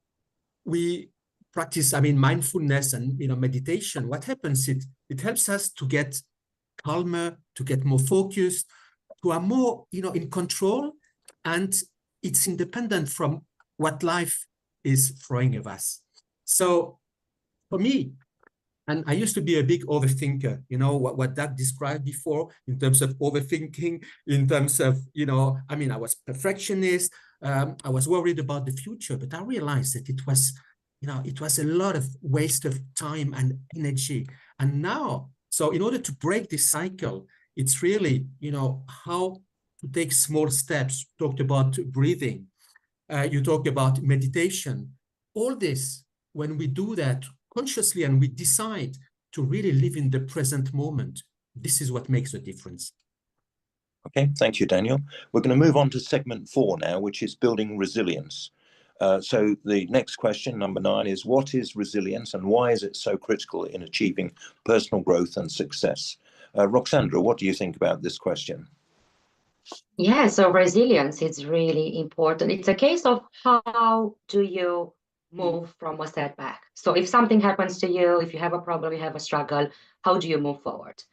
we practice, mindfulness and meditation, what happens? It helps us to get calmer, to get more focused, to are more in control, and it's independent from what life is throwing at us. So for me, and I used to be a big overthinker, what Doug described before in terms of overthinking, in terms of, I was perfectionist. I was worried about the future, but I realized that it was a lot of waste of time and energy. And now, so in order to break this cycle, it's really, how to take small steps. You talked about breathing. You talked about meditation. All this, when we do that consciously and we decide to really live in the present moment, this is what makes a difference. Okay, thank you, Daniel. We're going to move on to segment 4 now, which is building resilience. So the next question, number 9, is what is resilience and why is it so critical in achieving personal growth and success? Roxandra, what do you think about this question? Yeah, so resilience is really important. It's a case of how do you move from a setback. So if something happens to you, if you have a problem, you have a struggle, how do you move forward?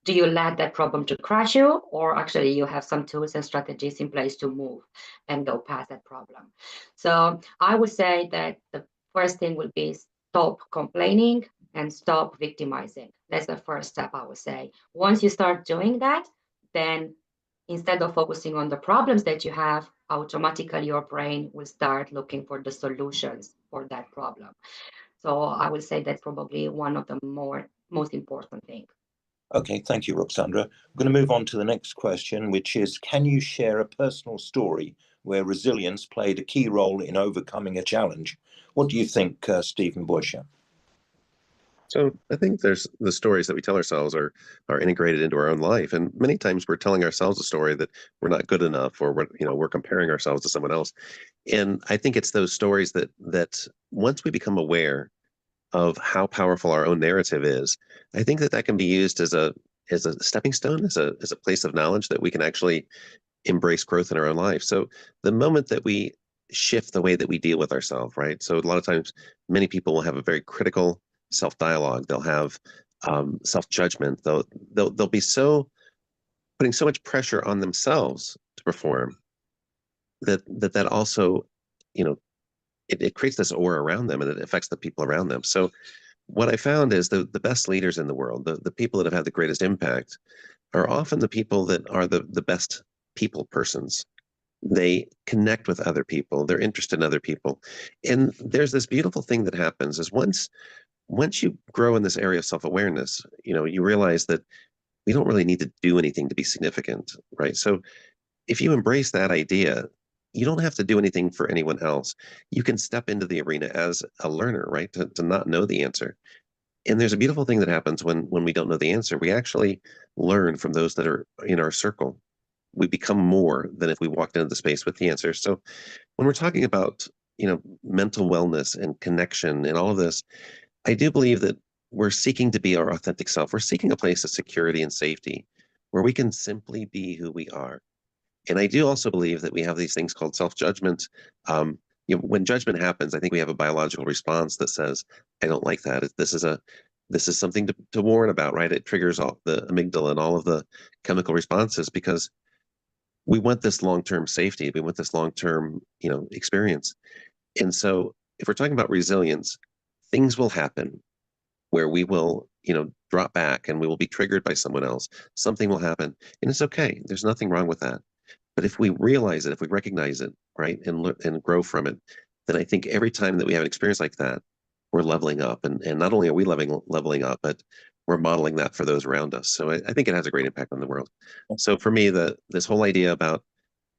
Do you let that problem to crush you, or actually you have some tools and strategies in place to move and go past that problem? So I would say that the first thing would be stop complaining and stop victimizing. That's the first step, I would say. Once you start doing that, then instead of focusing on the problems that you have, automatically your brain will start looking for the solutions for that problem. So I would say that's probably one of the most important things. Okay, thank you, Roxandra. We're going to move on to the next question, which is, can you share a personal story where resilience played a key role in overcoming a challenge? What do you think, Stephen Buscher? So I think there's the stories that we tell ourselves are integrated into our own life, and many times we're telling ourselves a story that we're not good enough, or we're comparing ourselves to someone else. And I think it's those stories that once we become aware of how powerful our own narrative is, I think that can be used as a stepping stone, as a place of knowledge that we can actually embrace growth in our own life. So the moment that we shift the way that we deal with ourselves, right? So a lot of times, many people will have a very critical self-dialogue. They'll have self-judgment. They'll be putting so much pressure on themselves to perform that also, it creates this aura around them, and it affects the people around them. So what I found is the best leaders in the world, the people that have had the greatest impact, are often the people that are the best people persons. They connect with other people. They're interested in other people. And there's this beautiful thing that happens is once you grow in this area of self-awareness, you realize that we don't really need to do anything to be significant, right? So if you embrace that idea, you don't have to do anything for anyone else. You can step into the arena as a learner, right? To not know the answer. And there's a beautiful thing that happens when we don't know the answer. We actually learn from those that are in our circle. We become more than if we walked into the space with the answer. So when we're talking about, mental wellness and connection and all of this, I do believe that we're seeking to be our authentic self. We're seeking a place of security and safety where we can simply be who we are. And I do also believe that we have these things called self-judgment. When judgment happens, I think we have a biological response that says, I don't like that. This is something to warn about, right? It triggers all the amygdala and all of the chemical responses because we want this long-term safety. We want this long-term, experience. And so if we're talking about resilience, things will happen where we will, drop back and we will be triggered by someone else. Something will happen and it's okay. There's nothing wrong with that. But if we realize it, if we recognize it, right, and grow from it, then I think every time that we have an experience like that, we're leveling up. And not only are we leveling up, but we're modeling that for those around us. So I think it has a great impact on the world. So for me, this whole idea about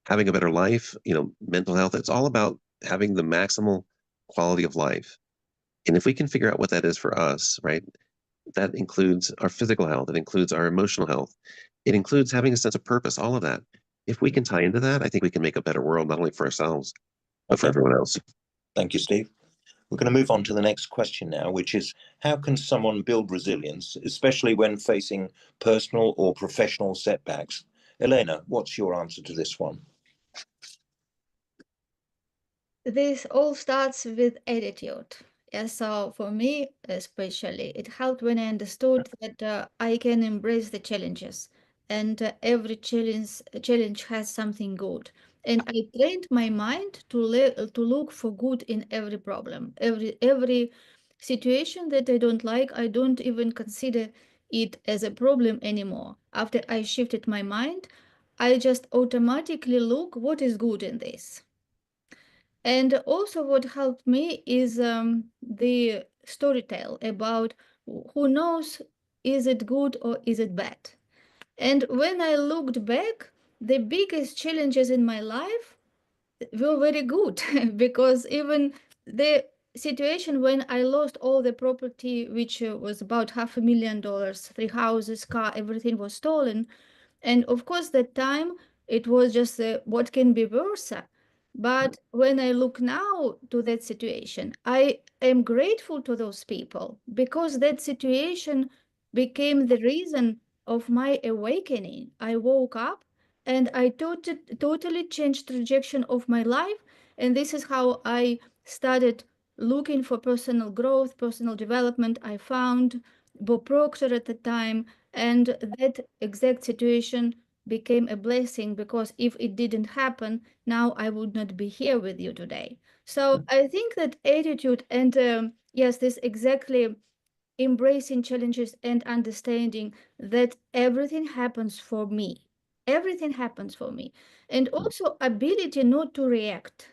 having a better life, mental health, it's all about having the maximal quality of life. And if we can figure out what that is for us, right, that includes our physical health, it includes our emotional health, it includes having a sense of purpose, all of that. If we can tie into that, I think we can make a better world, not only for ourselves, but for everyone else. Thank you, Steve. We're going to move on to the next question now, which is, how can someone build resilience, especially when facing personal or professional setbacks? Elena, what's your answer to this one? This all starts with attitude. Yeah, so for me, especially, it helped when I understood that I can embrace the challenges, and every challenge has something good. And I trained my mind to look for good in every problem, every situation that I don't like. I don't even consider it as a problem anymore. After I shifted my mind, I just automatically look what is good in this. And also what helped me is the storytell about who knows, is it good or is it bad? And when I looked back, the biggest challenges in my life were very good because even the situation when I lost all the property, which was about $500,000, 3 houses, car, everything was stolen. And of course, that time it was just what can be worse. But when I look now to that situation, I am grateful to those people because that situation became the reason of my awakening. I woke up and I totally changed trajectory of my life. And this is how I started looking for personal growth, personal development. I found Bob Proctor at the time, and that exact situation became a blessing because if it didn't happen, now I would not be here with you today. So I think that attitude and yes, this exactly embracing challenges and understanding that everything happens for me. Everything happens for me. And also ability not to react,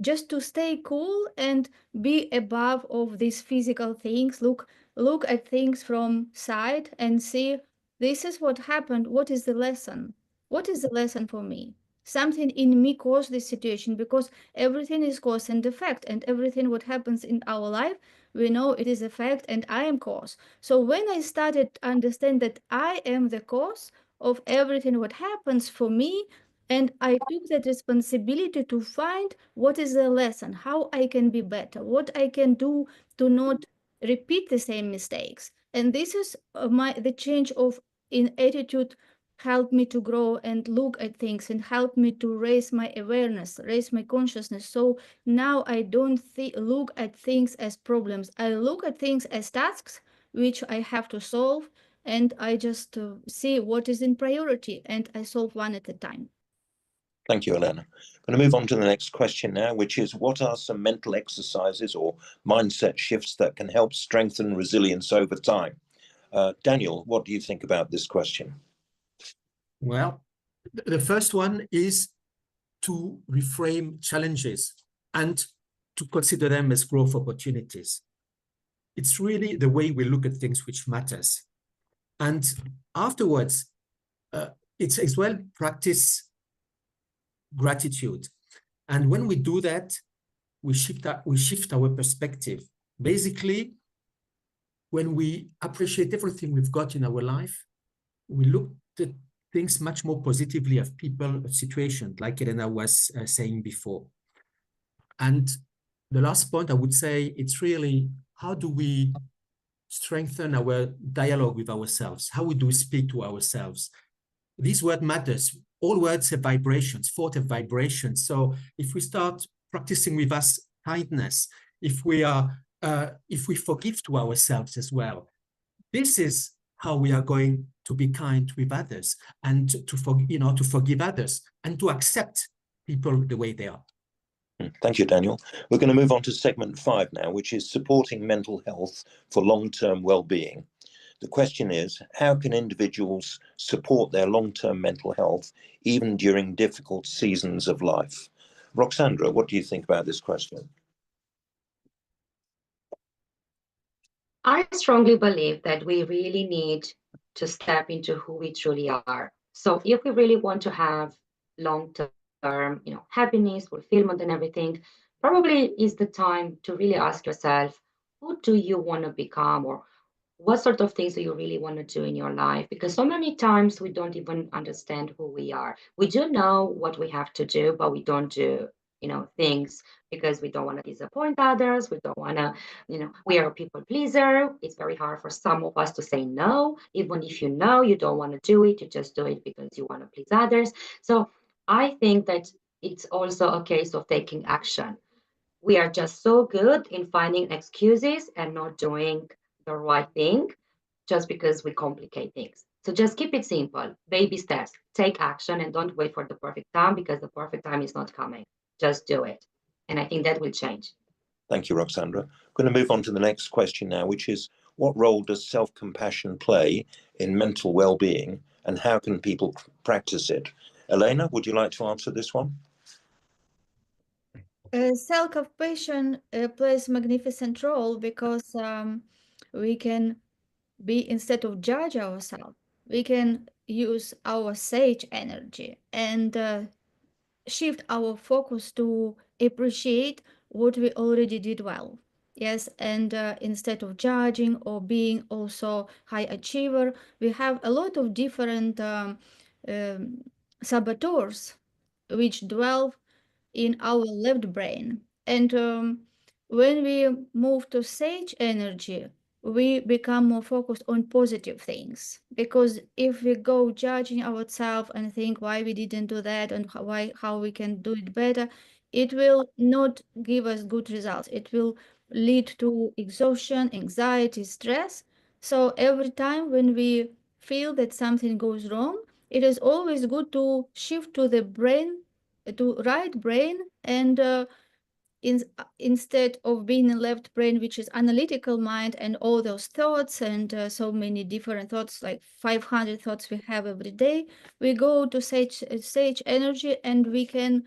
just to stay cool and be above of these physical things. Look at things from side and see this is what happened. What is the lesson? What is the lesson for me? Something in me caused this situation because everything is cause and effect, and everything what happens in our life, we know it is effect and I am cause. So when I started to understand that I am the cause of everything what happens for me, and I took that responsibility to find what is the lesson, how I can be better, what I can do to not repeat the same mistakes. And this is the change of in attitude helped me to grow and look at things and helped me to raise my awareness, raise my consciousness. So now I don't look at things as problems. I look at things as tasks which I have to solve, and I just see what is in priority and I solve one at a time. Thank you, Elena. I'm going to move on to the next question now, which is, what are some mental exercises or mindset shifts that can help strengthen resilience over time? Daniel, what do you think about this question? Well, the first one is to reframe challenges and to consider them as growth opportunities. It's really the way we look at things which matters. And afterwards, it's as well practice gratitude. And when we do that, we shift our perspective. Basically, when we appreciate everything we've got in our life, we look at things much more positively of people, of situations, like Elena was saying before. And the last point I would say, it's really, how do we strengthen our dialogue with ourselves? How do we speak to ourselves? This word matters. all words have vibrations, thought have vibrations. So if we start practicing with us kindness, if we forgive to ourselves as well, this is how we are going to be kind with others and to forgive others and to accept people the way they are. Thank you, Daniel. We're going to move on to segment 5 now, which is supporting mental health for long-term well-being. The question is, how can individuals support their long-term mental health even during difficult seasons of life? Roxandra, what do you think about this question? I strongly believe that we really need to step into who we truly are. So if we really want to have long-term, happiness, fulfillment and everything, probably is the time to really ask yourself, who do you want to become, or what sort of things do you really want to do in your life? Because so many times we don't even understand who we are. We do know what we have to do, but we don't do, things because we don't want to disappoint others. We don't want to, we are a people pleaser. It's very hard for some of us to say no. Even if you know you don't want to do it, you just do it because you want to please others. So I think that it's also a case of taking action. We are just so good in finding excuses and not doing the right thing just because we complicate things. So just keep it simple, baby steps, take action and don't wait for the perfect time because the perfect time is not coming. Just do it. And I think that will change. Thank you, Roxandra. I'm going to move on to the next question now, which is, what role does self-compassion play in mental well-being and how can people practice it? Elena, would you like to answer this one? Self-compassion plays a magnificent role because we can be, instead of judge ourselves, we can use our sage energy and shift our focus to appreciate what we already did well. Yes, and instead of judging or being also high achiever, we have a lot of different saboteurs which dwell in our left brain. And when we move to sage energy, we become more focused on positive things. Because if we go judging ourselves and think why we didn't do that and how we can do it better, it will not give us good results. It will lead to exhaustion, anxiety, stress. So every time when we feel that something goes wrong, it is always good to shift to the brain, to right brain, and instead of being in left brain, which is analytical mind and all those thoughts and so many different thoughts, like 500 thoughts we have every day, we go to sage energy and we can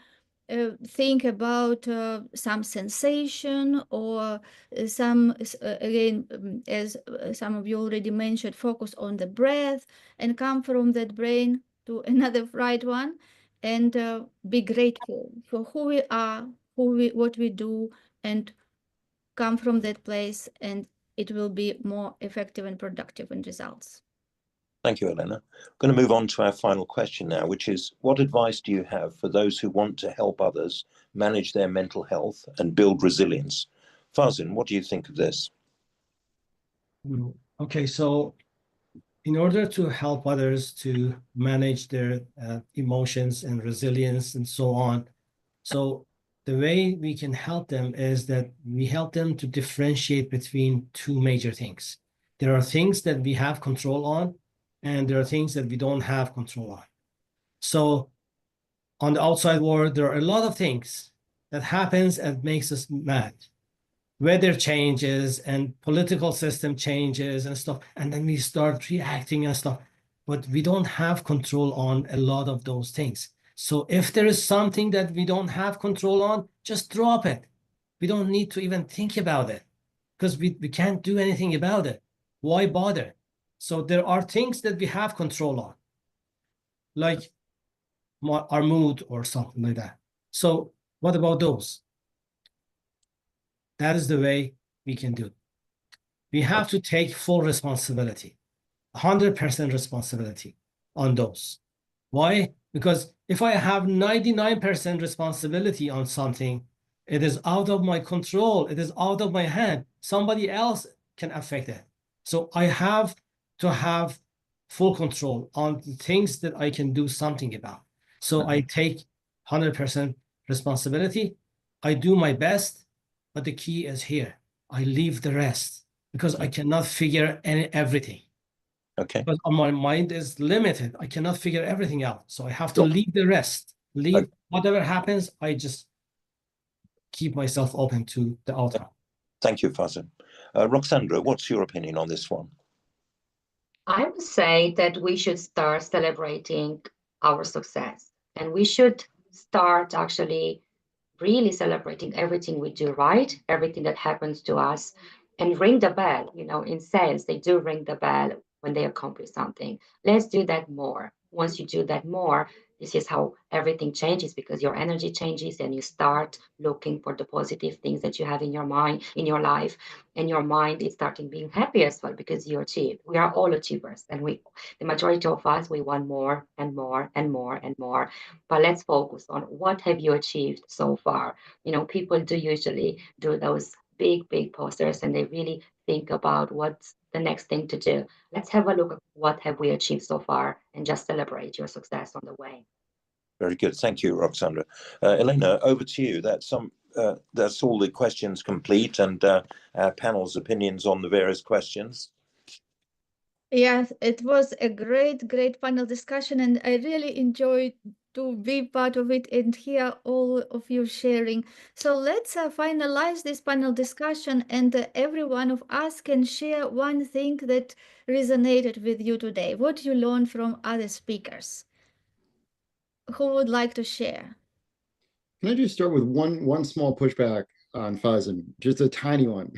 think about some sensation or some, again, as some of you already mentioned, focus on the breath and come from that brain to another right one and be grateful for who we are, what we do, and come from that place, and it will be more effective and productive in results. Thank you, Elena. I'm going to move on to our final question now, which is, what advice do you have for those who want to help others manage their mental health and build resilience? Farzin, what do you think of this? Okay, so in order to help others to manage their emotions and resilience and so on, so the way we can help them is that we help them to differentiate between two major things. There are things that we have control on, and there are things that we don't have control on. So on the outside world, there are a lot of things that happens and makes us mad. Weather changes and political system changes and stuff, and then we start reacting and stuff, but we don't have control on a lot of those things. So if there is something that we don't have control on, just drop it. We don't need to even think about it because we can't do anything about it. Why bother? So there are things that we have control on, like our mood or something like that. So what about those? That is the way we can do it. We have to take full responsibility, 100% responsibility on those. Why? Because if I have 99% responsibility on something, it is out of my control. It is out of my hand. Somebody else can affect it. So I have to have full control on the things that I can do something about. So I take 100% responsibility. I do my best, but the key is here. I leave the rest because I cannot figure everything. Okay. Because my mind is limited. I cannot figure everything out. So I have to leave the rest. Leave whatever happens. I just keep myself open to the outcome. Thank you, Farzin. Roxandra, what's your opinion on this one? I would say that we should start celebrating our success, and we should start actually really celebrating everything we do right, everything that happens to us, and ring the bell. You know, in sales, they do ring the bell when they accomplish something. Let's do that more. Once you do that more, this is how everything changes, because your energy changes and you start looking for the positive things that you have in your mind, in your life, and your mind is starting being happy as well because you achieve. We are all achievers, and the majority of us, we want more and more and more and more. But let's focus on what have you achieved so far. You know, people do usually do those big posters, and they really think about what's the next thing to do. Let's have a look at what have we achieved so far and just celebrate your success on the way. Very good. Thank you, Roxandra. Elena, over to you. That's all the questions complete, and our panel's opinions on the various questions. Yes, it was a great panel discussion, and I really enjoyed to be part of it and hear all of you sharing. So let's finalize this panel discussion, and every one of us can share one thing that resonated with you today. What you learned from other speakers. Who would like to share? Can I just start with one small pushback on Farzin, just a tiny one?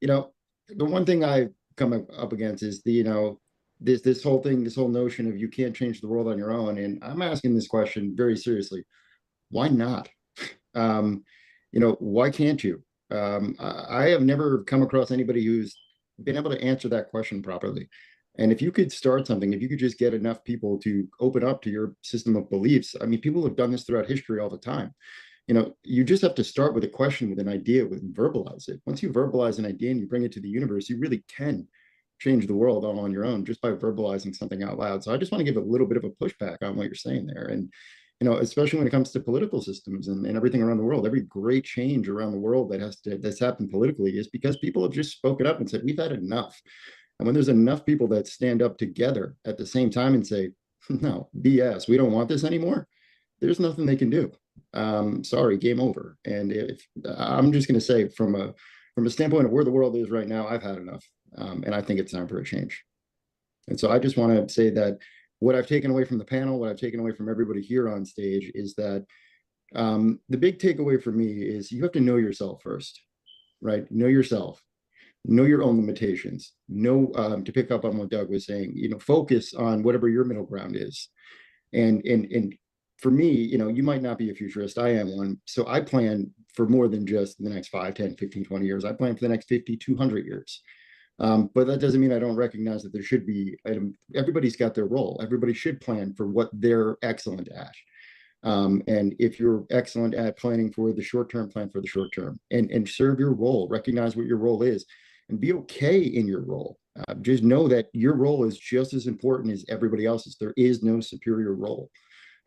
You know, the one thing I come up against is this whole notion of you can't change the world on your own. And I'm asking this question very seriously. Why not? Why can't you? I have never come across anybody who's been able to answer that question properly. And if you could start something, if you could just get enough people to open up to your system of beliefs, I mean, people have done this throughout history all the time. You know, you just have to start with a question, with an idea, and verbalize it. Once you verbalize an idea and you bring it to the universe, you really can change the world all on your own just by verbalizing something out loud. So I just want to give a little bit of a pushback on what you're saying there. And, especially when it comes to political systems and everything around the world, every great change around the world that's happened politically is because people have just spoken up and said, we've had enough. And when there's enough people that stand up together at the same time and say, no, BS, we don't want this anymore, there's nothing they can do. Sorry, game over. And if I'm just going to say from a standpoint of where the world is right now, I've had enough. And I think it's time for a change. And so I just want to say that what I've taken away from the panel, what I've taken away from everybody here on stage is that the big takeaway for me is you have to know yourself first, right? Know yourself. Know your own limitations. Know, to pick up on what Doug was saying, focus on whatever your middle ground is. And for me, you might not be a futurist. I am one. So I plan for more than just the next 5, 10, 15, 20 years. I plan for the next 50, 200 years. But that doesn't mean I don't recognize that there should be, everybody's got their role. Everybody should plan for what they're excellent at. And if you're excellent at planning for the short term, plan for the short term and serve your role, recognize what your role is and be okay in your role. Just know that your role is just as important as everybody else's. There is no superior role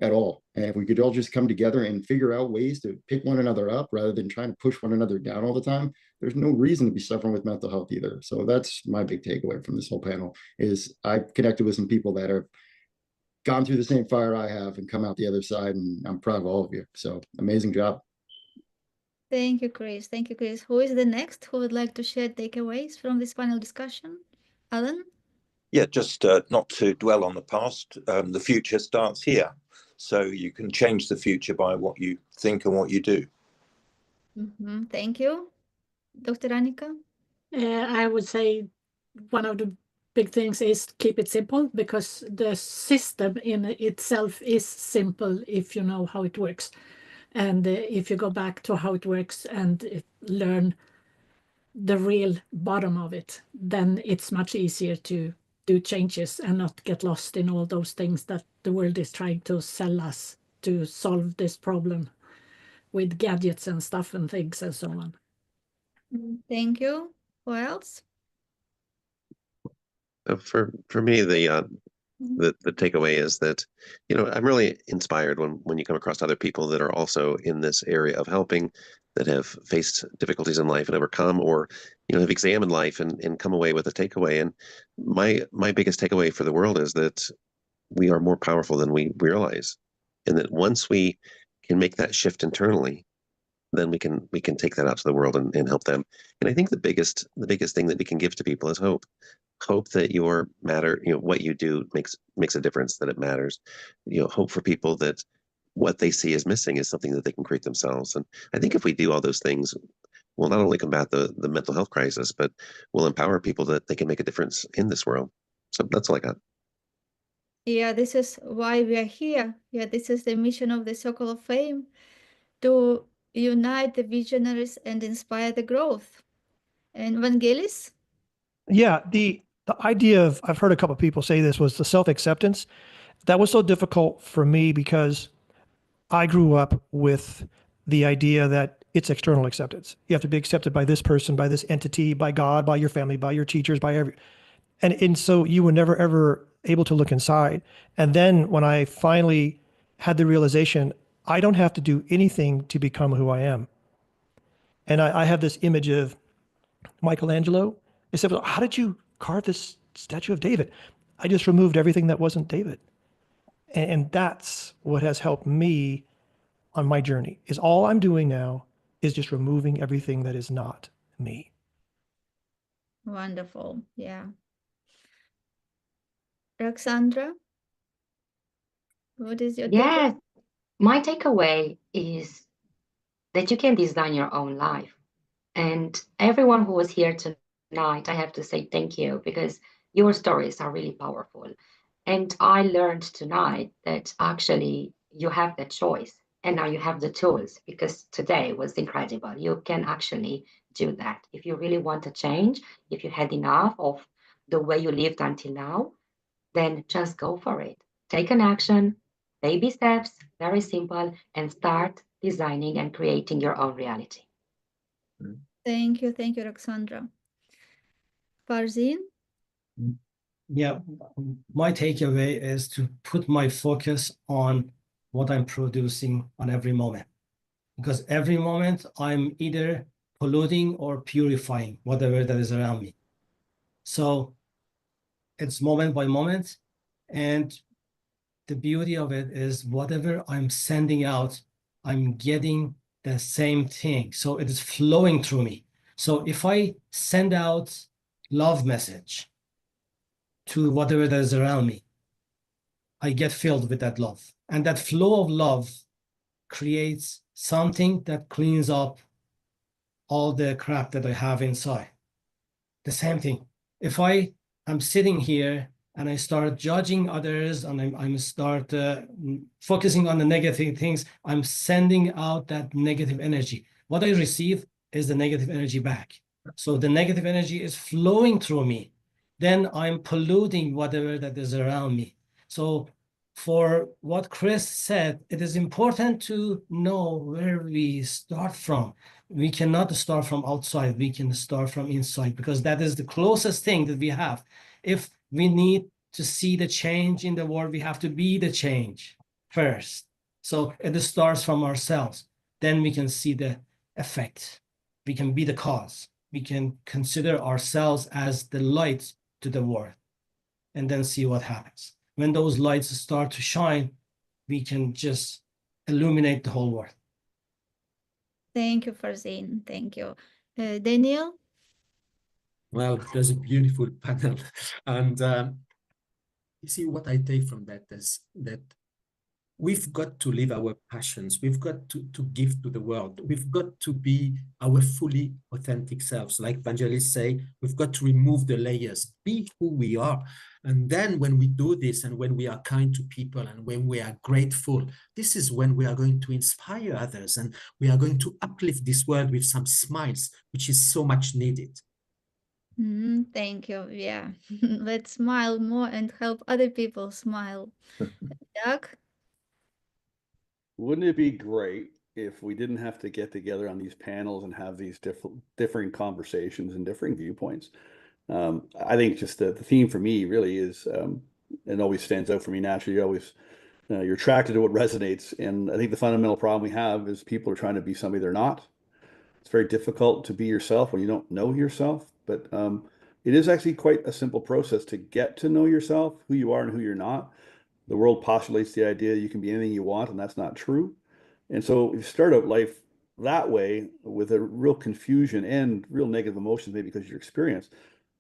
at all. And if we could all just come together and figure out ways to pick one another up rather than trying to push one another down all the time, there's no reason to be suffering with mental health either. So that's my big takeaway from this whole panel is I've connected with some people that have gone through the same fire I have and come out the other side, and I'm proud of all of you. So amazing job. Thank you, Chris. Thank you, Chris. Who is the next who would like to share takeaways from this panel discussion? Alan? Yeah, just not to dwell on the past. The future starts here. So you can change the future by what you think and what you do. Thank you. Dr. Annika? I would say one of the big things is keep it simple, because the system in itself is simple if you know how it works. And if you go back to how it works and learn the real bottom of it, then it's much easier to do changes and not get lost in all those things that the world is trying to sell us to solve this problem with gadgets and stuff and things and so on. Thank you. Who else? For me, the the takeaway is that, you know, I'm really inspired when you come across other people that are also in this area of helping, that have faced difficulties in life and overcome, or, you know, have examined life and come away with a takeaway. And my biggest takeaway for the world is that we are more powerful than we realize. And that once we can make that shift internally, then we can take that out to the world and help them. And I think the biggest thing that we can give to people is hope. Hope that your matter, you know, what you do makes a difference, that it matters. You know, hope for people that what they see is missing is something that they can create themselves. And I think if we do all those things, we'll not only combat the mental health crisis, but we'll empower people that they can make a difference in this world. So that's all I got. Yeah, this is why we are here. Yeah, this is the mission of the Circle of Fame, to unite the visionaries and inspire the growth. And Vangelis? Yeah, the idea of, I've heard a couple of people say this, was the self-acceptance. That was so difficult for me because I grew up with the idea that it's external acceptance. You have to be accepted by this person, by this entity, by God, by your family, by your teachers, by and so you were never ever able to look inside. And then when I finally had the realization, I don't have to do anything to become who I am. And I have this image of Michelangelo. They said, well, how did you carve this statue of David? I just removed everything that wasn't David. And that's what has helped me on my journey, is all I'm doing now is just removing everything that is not me. Wonderful. Yeah. Roxandra, what is your Yes, my takeaway is that you can design your own life. And everyone who was here tonight, I have to say thank you, because your stories are really powerful. And I learned tonight that actually you have the choice and now you have the tools, because today was incredible. You can actually do that. If you really want to change, if you had enough of the way you lived until now, then just go for it. Take an action, baby steps, very simple, and start designing and creating your own reality. Thank you, Roxandra. Farzin? Yeah, my takeaway is to put my focus on what I'm producing on every moment, because every moment I'm either polluting or purifying whatever that is around me. So it's moment by moment, and the beauty of it is whatever I'm sending out, I'm getting the same thing. So it is flowing through me. So if I send out love message to whatever that is around me, I get filled with that love. And that flow of love creates something that cleans up all the crap that I have inside. The same thing. If I am sitting here and I start judging others and I'm start focusing on the negative things, I'm sending out that negative energy. What I receive is the negative energy back. So the negative energy is flowing through me. Then I'm polluting whatever that is around me. So for what Chris said, it is important to know where we start from. We cannot start from outside. We can start from inside, because that is the closest thing that we have. If we need to see the change in the world, we have to be the change first. So it starts from ourselves. Then we can see the effect. We can be the cause. We can consider ourselves as the light to the world, and then see what happens. When those lights start to shine, we can just illuminate the whole world. Thank you, Farzin. Thank you. Daniel? Well, it was a beautiful panel. And you see, what I take from that is that we've got to live our passions. We've got to give to the world. We've got to be our fully authentic selves. Like Vangelis say, we've got to remove the layers, be who we are. And then when we do this, and when we are kind to people, and when we are grateful, this is when we are going to inspire others, and we are going to uplift this world with some smiles, which is so much needed. Thank you. Yeah. Let's smile more and help other people smile. Doug? Wouldn't it be great if we didn't have to get together on these panels and have these different conversations and differing viewpoints? I think just the theme for me really is it always stands out for me naturally. You're attracted to what resonates. And I think the fundamental problem we have is people are trying to be somebody they're not. It's very difficult to be yourself when you don't know yourself, but it is actually quite a simple process to get to know yourself, who you are and who you're not. The world postulates the idea you can be anything you want, and that's not true. And so if you start out life that way with a real confusion and real negative emotions, maybe because of your experience,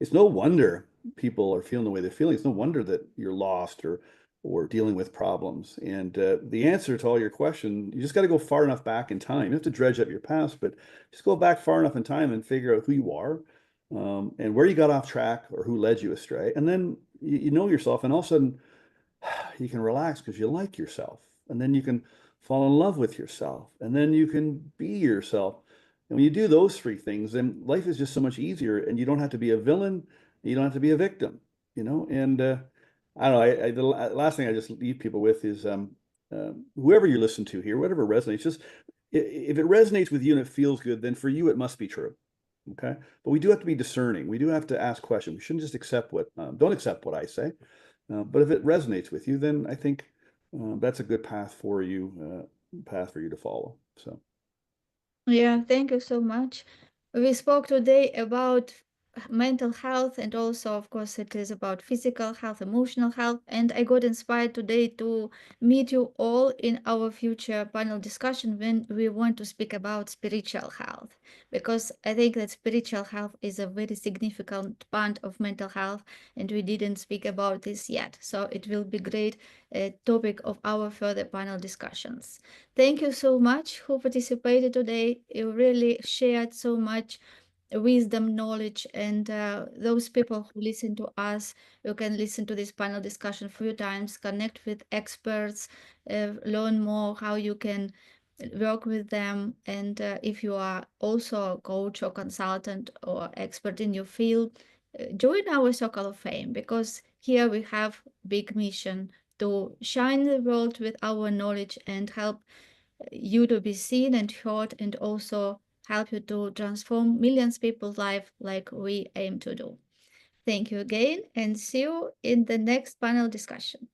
it's no wonder people are feeling the way they're feeling. It's no wonder that you're lost or dealing with problems. And the answer to all your question, you just got to go far enough back in time. You have to dredge up your past, but just go back far enough in time and figure out who you are and where you got off track or who led you astray. And then you know yourself, and all of a sudden you can relax because you like yourself. And then you can fall in love with yourself. And then you can be yourself. And when you do those three things, then life is just so much easier. And you don't have to be a villain. You don't have to be a victim, you know? And I don't know, the last thing I just leave people with is whoever you listen to here, whatever resonates, just if it resonates with you and it feels good, then for you, it must be true. Okay. But we do have to be discerning. We do have to ask questions. We shouldn't just accept don't accept what I say. But if it resonates with you, then I think that's a good path for you to follow. So. Yeah, thank you so much. We spoke today about mental health, and also, of course, it is about physical health, emotional health. And I got inspired today to meet you all in our future panel discussion when we want to speak about spiritual health, because I think that spiritual health is a very significant part of mental health, and we didn't speak about this yet. So it will be great topic of our further panel discussions. Thank you so much who participated today. You really shared so much wisdom, knowledge, and those people who listen to us, you can listen to this panel discussion a few times, connect with experts, learn more how you can work with them. And if you are also a coach or consultant or expert in your field, join our Circle of Fame, because here we have big mission to shine the world with our knowledge and help you to be seen and heard, and also help you to transform millions of people's life like we aim to do. Thank you again, and see you in the next panel discussion.